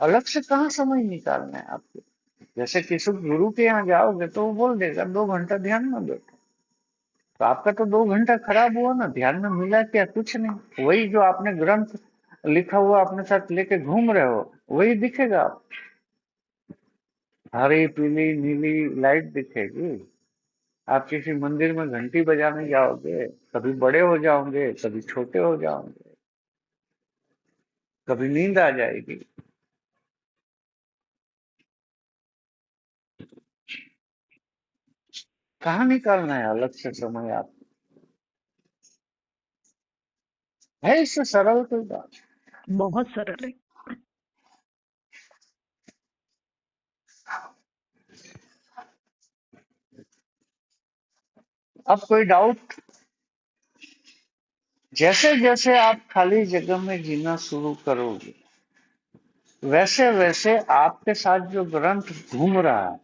अलग से कहाँ समय निकालना है आपको। जैसे किसी गुरु के यहाँ जाओगे तो वो बोल देगा 2 घंटा ध्यान में बैठो, तो आपका तो 2 घंटा खराब हुआ ना, ध्यान में मिला क्या, कुछ नहीं। वही जो आपने ग्रंथ लिखा हुआ अपने साथ लेके घूम रहे हो वही दिखेगा आप, हरी पीली नीली लाइट दिखेगी। आप किसी मंदिर में घंटी बजाने जाओगे, कभी बड़े हो जाओगे, कभी छोटे हो जाओगे, कभी नींद आ जाएगी। कहाँ निकालना है अलग से समय आप, है इससे सरल कोई बात। बहुत सरल है। अब कोई डाउट। जैसे जैसे आप खाली जगह में जीना शुरू करोगे वैसे वैसे आपके साथ जो ग्रंथ घूम रहा है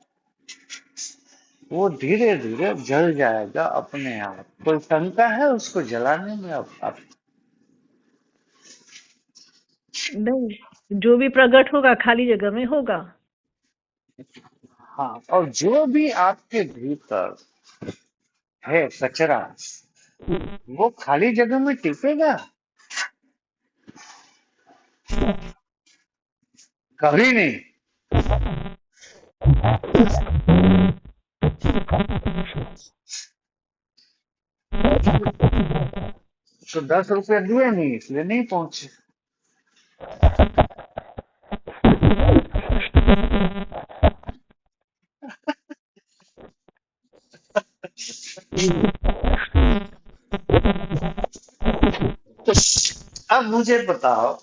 वो धीरे धीरे जल जाएगा अपने आप। कोई शंका है उसको जलाने में? आप नहीं, जो भी प्रकट होगा खाली जगह में होगा। हाँ, और जो भी आपके भीतर है कचरा वो खाली जगह में टिकेगा कभी नहीं। तो 10 रुपया दिए नहीं इसलिए नहीं पहुंचे। तो अब मुझे बताओ,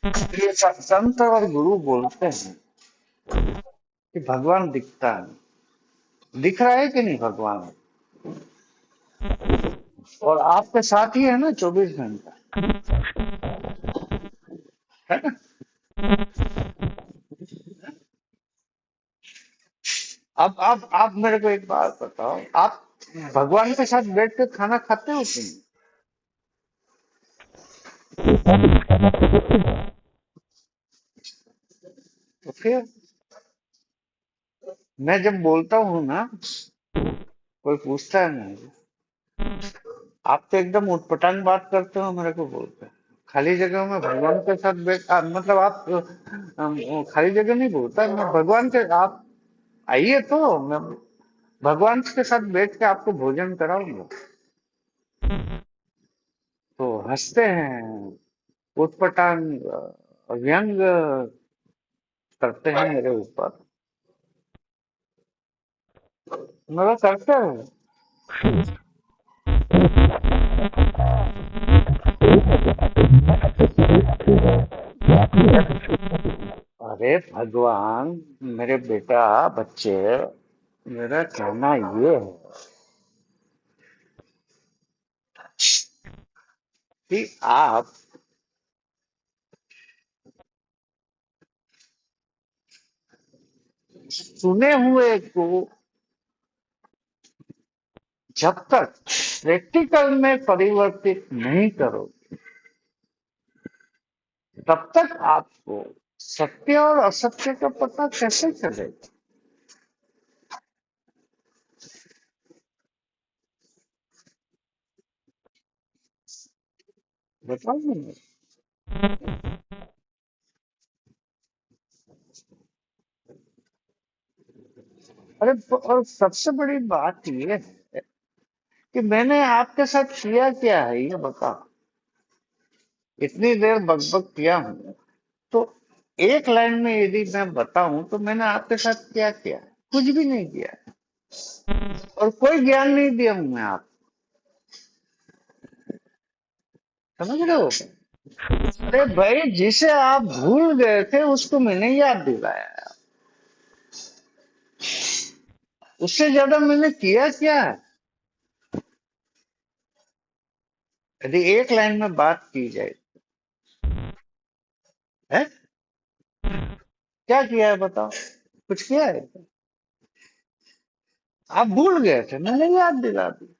ये संत और गुरु बोलते हैं कि भगवान दिखता है, दिख रहा है कि नहीं भगवान, और आपके साथ ही है ना 24 घंटा, है ना। अब आप मेरे को एक बात बताओ, आप भगवान के साथ बैठ के खाना खाते हो कि नहीं? तो फिर मैं जब बोलता हूँ ना, कोई पूछता है नहीं, आप तो एकदम उटपटांग बात करते हो मेरे को बोलते हैं। खाली जगह में भगवान के साथ मतलब आप खाली जगह नहीं बोलता मैं, भगवान के आप आइए तो मैं भगवान के साथ बैठ के आपको भोजन कराऊंगा। तो हंसते हैं, उटपटांग व्यंग करते हैं मेरे ऊपर, मगर करते हैं। अरे भगवान, मेरे बेटा बच्चे, मेरा कहना ये है कि आप सुने हुए को जब तक प्रैक्टिकल में परिवर्तित नहीं करोगे तब तक आपको सत्य और असत्य का पता कैसे चलेगा? बताओ मुझे। अरे और सबसे बड़ी बात ये है कि मैंने आपके साथ किया क्या है ये बताओ। इतनी देर बकबक किया हूं तो एक लाइन में यदि मैं बताऊं तो मैंने आपके साथ क्या किया? कुछ भी नहीं किया, और कोई ज्ञान नहीं दिया मैं आप, समझ रहे हो। अरे भाई, जिसे आप भूल गए थे उसको मैंने याद दिलाया, उससे ज्यादा मैंने किया क्या है? यदि एक लाइन में बात की जाए, है क्या किया है बताओ? कुछ किया है? आप भूल गए थे, मैंने याद दिला दी।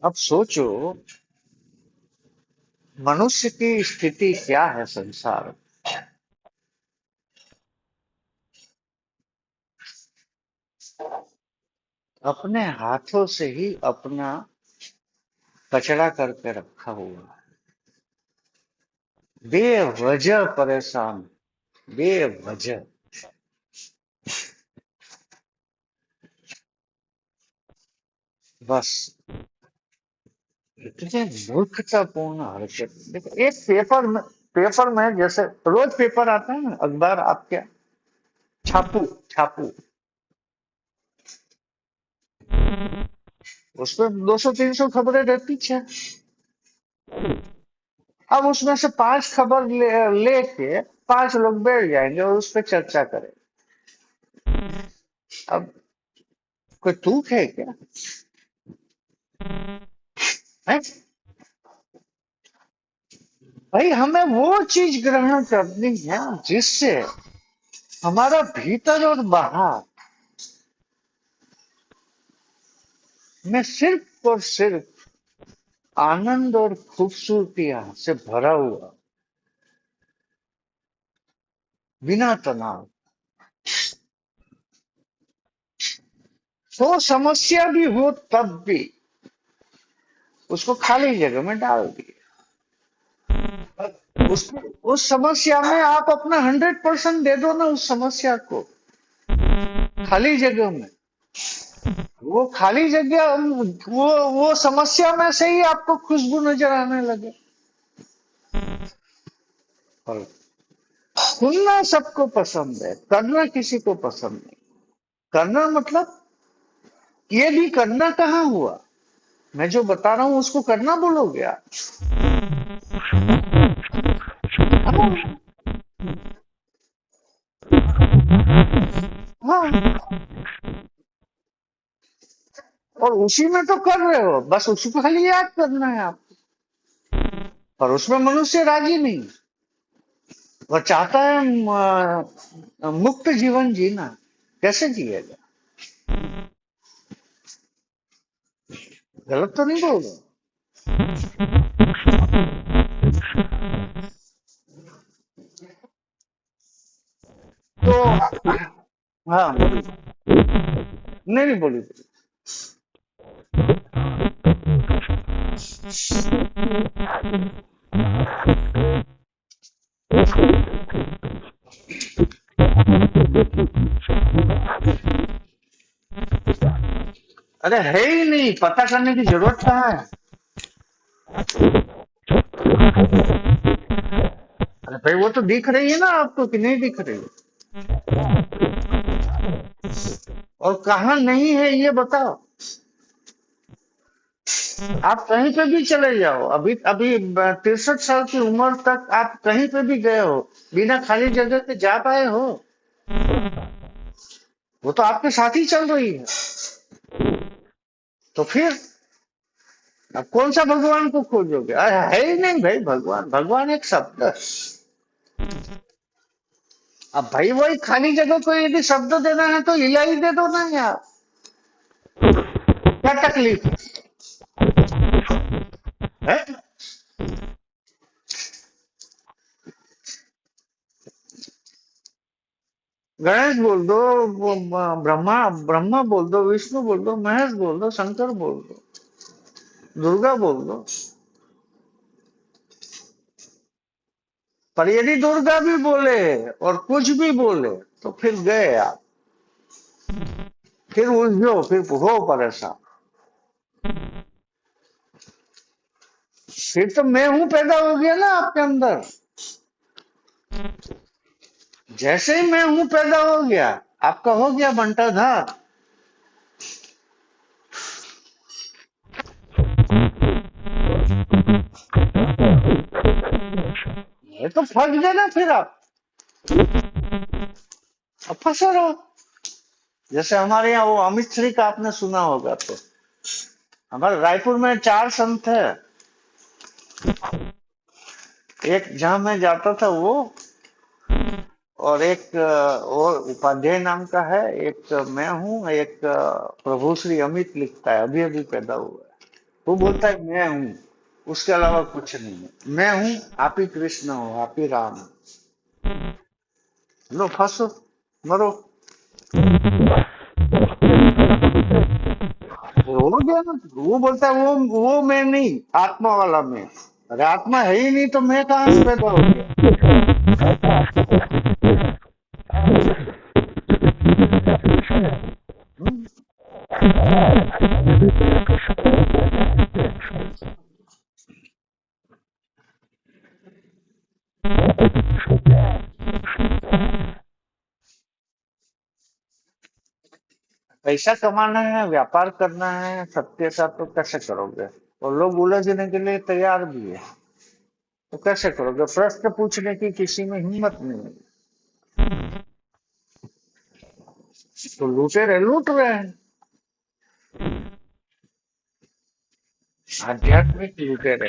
अब सोचो मनुष्य की स्थिति क्या है संसार में। अपने हाथों से ही अपना कचरा करके रखा हुआ है, बेवजह परेशान, बेवजह। बस इतने मूर्खतापूर्ण हरकत। देखो एक पेपर में जैसे रोज पेपर आता है ना, अखबार आपके छापू छापू, उसमें 200-300 खबरें रहती है। अब उसमें से 5 खबर लेके 5 लोग बैठ जाएंगे और उस पर चर्चा करें। अब कोई तुक है क्या? है भाई, हमें वो चीज ग्रहण करनी है जिससे हमारा भीतर और बाहर में सिर्फ और सिर्फ आनंद और खूबसूरतियां से भरा हुआ, बिना तनाव। तो समस्या भी हो तब भी उसको खाली जगह में डाल दिए। उसको उस समस्या में आप अपना 100% दे दो ना, उस समस्या को खाली जगह में। वो खाली जगह, वो समस्या में से ही आपको खुशबू नजर आने लगे। और सुनना सबको पसंद है, करना किसी को पसंद नहीं। करना मतलब ये भी करना कहाँ हुआ? मैं जो बता रहा हूं उसको करना बोलोगे आप? हाँ, और उसी में तो कर रहे हो, बस उसको खाली याद करना है आप। पर उसमें मनुष्य राजी नहीं। वो चाहता है मुक्त जीवन जीना। कैसे जिएगा? गलत तो नहीं बोल रहा? तो हाँ बोलिए। नहीं नहीं, बोलिए। अरे है ही नहीं, पता करने की जरूरत कहाँ है? अरे भाई वो तो दिख रही है ना आपको, कि नहीं दिख रही? और कहाँ नहीं है ये बताओ। आप कहीं पे भी चले जाओ, अभी अभी 63 साल की उम्र तक आप कहीं पे भी गए हो, बिना खाली जगह के जा पाए हो? वो तो आपके साथ ही चल रही है। तो फिर अब कौन सा भगवान को खोजोगे? अरे है ही नहीं भाई भगवान। भगवान एक शब्द है। अब भाई वही खाली जगह को यदि शब्द देना है तो इलाही दे दो ना यार, क्या तकलीफ है? गणेश बोल दो, ब्रह्मा ब्रह्मा बोल दो, विष्णु बोल दो, महेश बोल दो, शंकर बोल दो, दुर्गा बोल दो। पर यदि दुर्गा भी बोले और कुछ भी बोले तो फिर गए आप, फिर उलझो, फिर हो परेशान। फिर तो मैं हूं पैदा हो गया ना आपके अंदर। जैसे ही मैं हूं पैदा हो गया, आपका हो गया बंटाधार। ये तो फंस गए ना फिर आप। अब फंसे रहो। जैसे हमारे यहाँ वो अमित श्री का आपने सुना होगा, तो हमारे रायपुर में 4 संत है। एक जहां मैं जाता था वो, और एक और उपाध्याय नाम का है, एक मैं हूँ, एक प्रभु श्री अमित लिखता है, अभी अभी पैदा हुआ है। वो बोलता है मैं हूं, उसके अलावा कुछ नहीं है। मैं हूं, आप ही कृष्ण हो, आप ही राम हो। लो फंसो, मरो, हो गया ना। वो बोलता है वो मैं नहीं, आत्मा वाला मैं। अरे आत्मा है ही नहीं तो मैं कहाँ से पैदा हो गया? हम्म? पैसा कमाना है, व्यापार करना है, सत्य का, तो कैसे करोगे? और लोग उलझने के लिए तैयार भी है, तो कैसे करोगे? प्रश्न पूछने की किसी में हिम्मत नहीं है, तो लुटेरे लूट रहे हैं, आध्यात्मिक लुटेरे।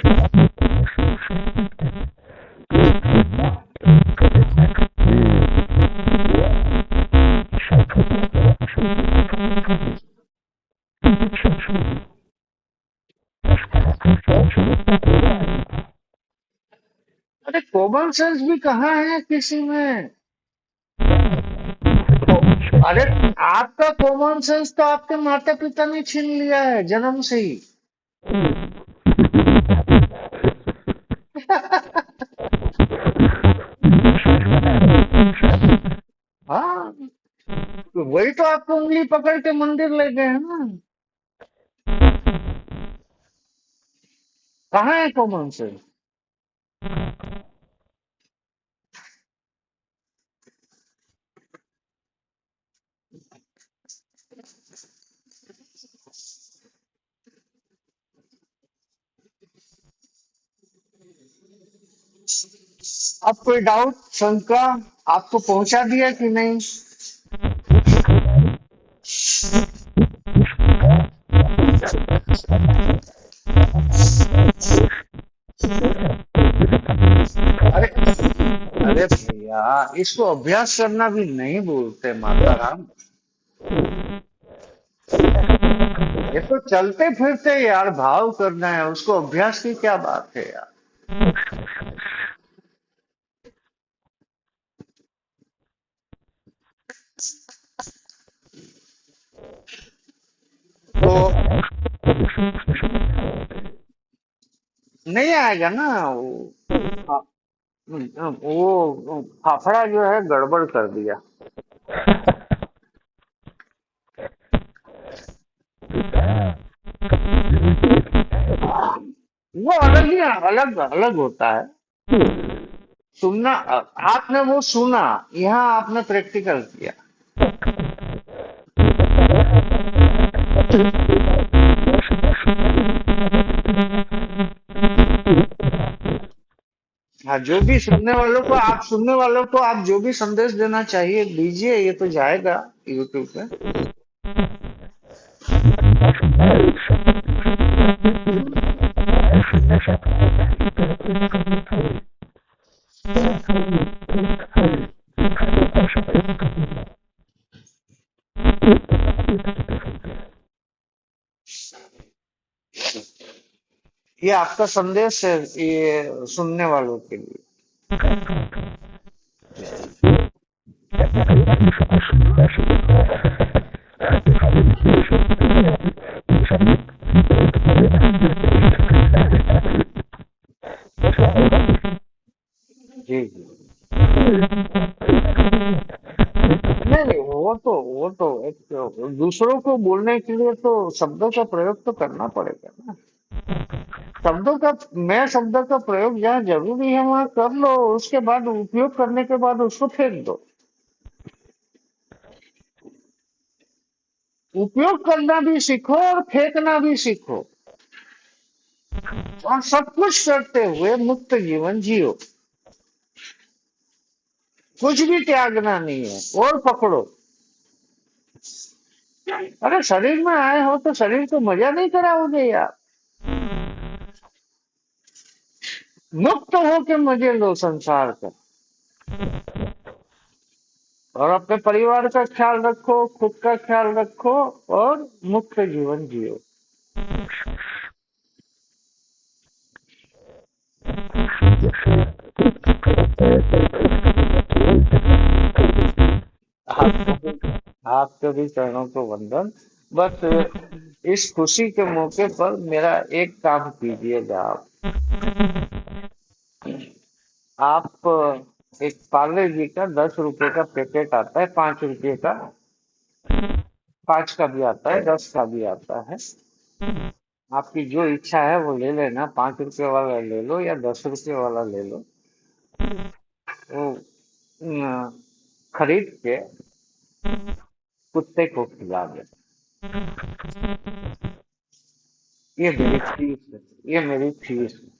अरे कॉमन सेंस भी कहाँ है किसी में? अरे आपका कॉमन सेंस तो आपके माता पिता ने छीन लिया है जन्म से ही। हाँ, तो वही तो आपको उंगली पकड़ के मंदिर ले गए हैं ना। कहाँ है कॉमन सेंस? अब कोई डाउट, शंका आपको पहुंचा दिया कि नहीं? अरे अरे भैया, इसको अभ्यास करना भी नहीं बोलते माता राम। ये तो चलते फिरते यार भाव करना है, उसको अभ्यास की क्या बात है यार? तो नहीं आएगा ना वो। वो फाफड़ा जो है गड़बड़ कर दिया। वो अलग ही अलग अलग होता है। सुनना, आपने वो सुना, यहाँ आपने प्रैक्टिकल किया। हाँ, जो भी सुनने वालों को, आप सुनने वालों को आप जो भी संदेश देना चाहिए दीजिए, ये तो जाएगा यूट्यूब पे। ये आपका संदेश है, ये सुनने वालों के लिए। जी जी। नहीं नहीं, वो तो एक दूसरों को बोलने के लिए तो शब्दों का प्रयोग तो करना पड़ेगा ना। शब्दों का, मैं शब्दों का प्रयोग जहाँ जरूरी है वहां कर लो, उसके बाद उपयोग करने के बाद उसको फेंक दो। उपयोग करना भी सीखो और फेंकना भी सीखो, और सब कुछ करते हुए मुक्त जीवन जियो। कुछ भी त्यागना नहीं है, और पकड़ो। अरे शरीर में आए हो तो शरीर को मजा नहीं कराओगे यार? मुक्त हो के मजे लो संसार का, और अपने परिवार का ख्याल रखो, खुद का ख्याल रखो, और मुक्त जीवन जियो। आपके भी चरणों को वंदन। बस इस खुशी के मौके पर मेरा एक काम कीजिएगा आप एक पार्ले जी का 10 रुपए का पैकेट आता है, 5 रुपए का, 5 का भी आता है, 10 का भी आता है। आपकी जो इच्छा है वो ले लेना, 5 रुपए वाला ले लो या 10 रुपए वाला ले लो। वो खरीद के कुत्ते को खिला दे। ये मेरी फीस है, ये मेरी फीस है।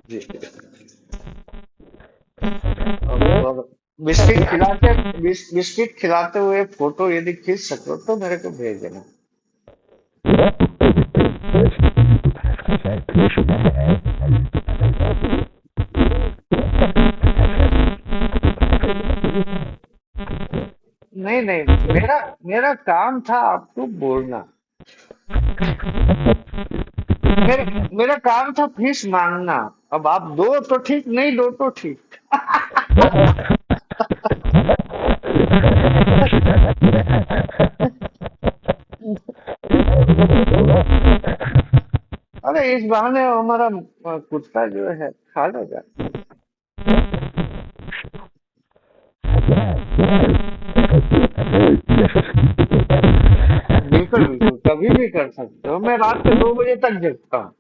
जी। और बिस्किट खिलाते हुए फोटो यदि खींच सको तो मेरे को भेज देना। नहीं नहीं, मेरा मेरा काम था आपको बोलना। मेरा काम था फीस मांगना। अब आप दो तो ठीक, नहीं दो तो ठीक। अरे इस बहाने हमारा कुत्ता जो है खा लेगा। बिल्कुल बिल्कुल, कभी भी कर सकते हो। मैं रात के 2 बजे तक जगता हूँ।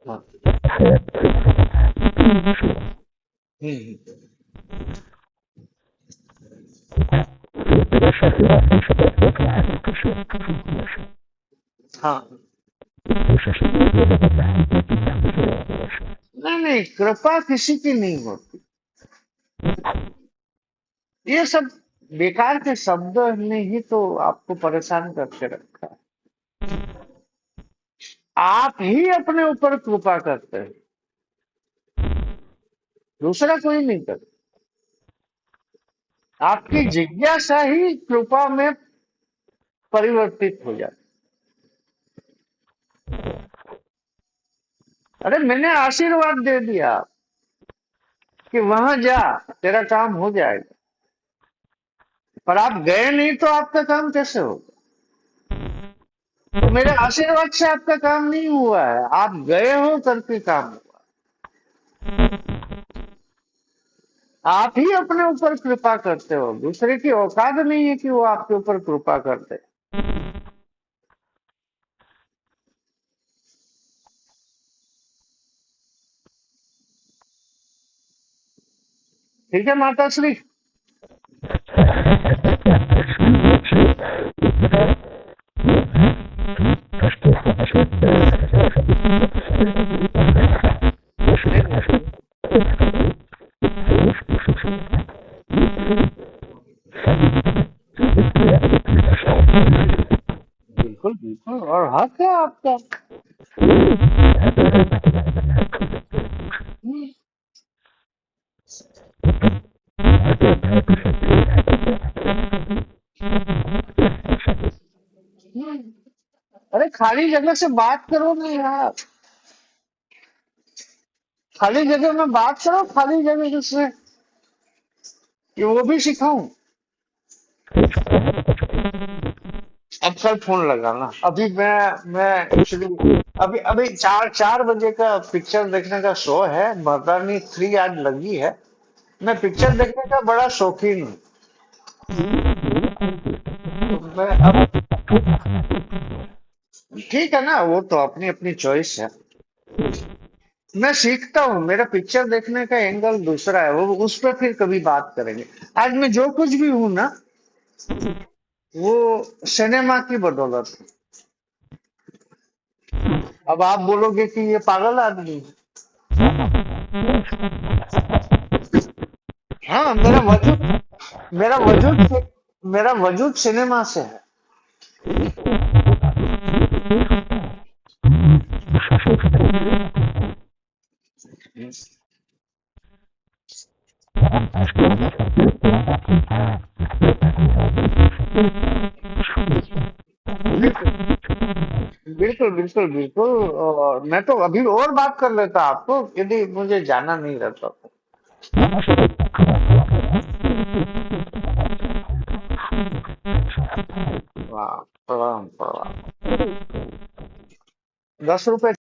हाँ। हम्म। हाँ। नहीं नहीं, कृपा किसी की नहीं होती। ये सब बेकार के शब्द ने ही तो आपको परेशान करके रखा है। आप ही अपने ऊपर कृपा करते हैं, दूसरा कोई नहीं करता। आपकी जिज्ञासा ही कृपा में परिवर्तित हो जाती। अरे मैंने आशीर्वाद दे दिया कि वहां जा, तेरा काम हो जाएगा। पर आप गए नहीं तो आपका काम कैसे होगा? तो मेरे आशीर्वाद से आपका काम नहीं हुआ है, आप गए हो करके काम हुआ। आप ही अपने ऊपर कृपा करते हो, दूसरे की औकात नहीं है कि वो आपके ऊपर कृपा करते। ठीक है माता श्री। बिल्कुल बिल्कुल, और हक है आपका। अरे खाली जगह से बात करो ना यार, खाली जगह में बात करो, खाली जगह से कि वो भी सिखाऊं। अब कल फोन लगाना। अभी मैं एक्चुअली अभी अभी 4 बजे का पिक्चर देखने का शो है, मर्दानी 3 आज लगी है। मैं पिक्चर देखने का बड़ा शौकीन हूँ। तो मैं अब ठीक है ना, वो तो अपनी अपनी चॉइस है। मैं सीखता हूँ, मेरा पिक्चर देखने का एंगल दूसरा है, वो उस पर फिर कभी बात करेंगे। आज मैं जो कुछ भी हूँ ना, वो सिनेमा की बदौलत है। अब आप बोलोगे कि ये पागल आदमी है। हाँ, मेरा वजूद मेरा वजूद सिनेमा से है। बिल्कुल बिल्कुल बिल्कुल। और मैं तो अभी और बात कर लेता आपको, यदि मुझे जाना नहीं रहता तो। वाह, प्रणाम प्रणाम। 10 रुपए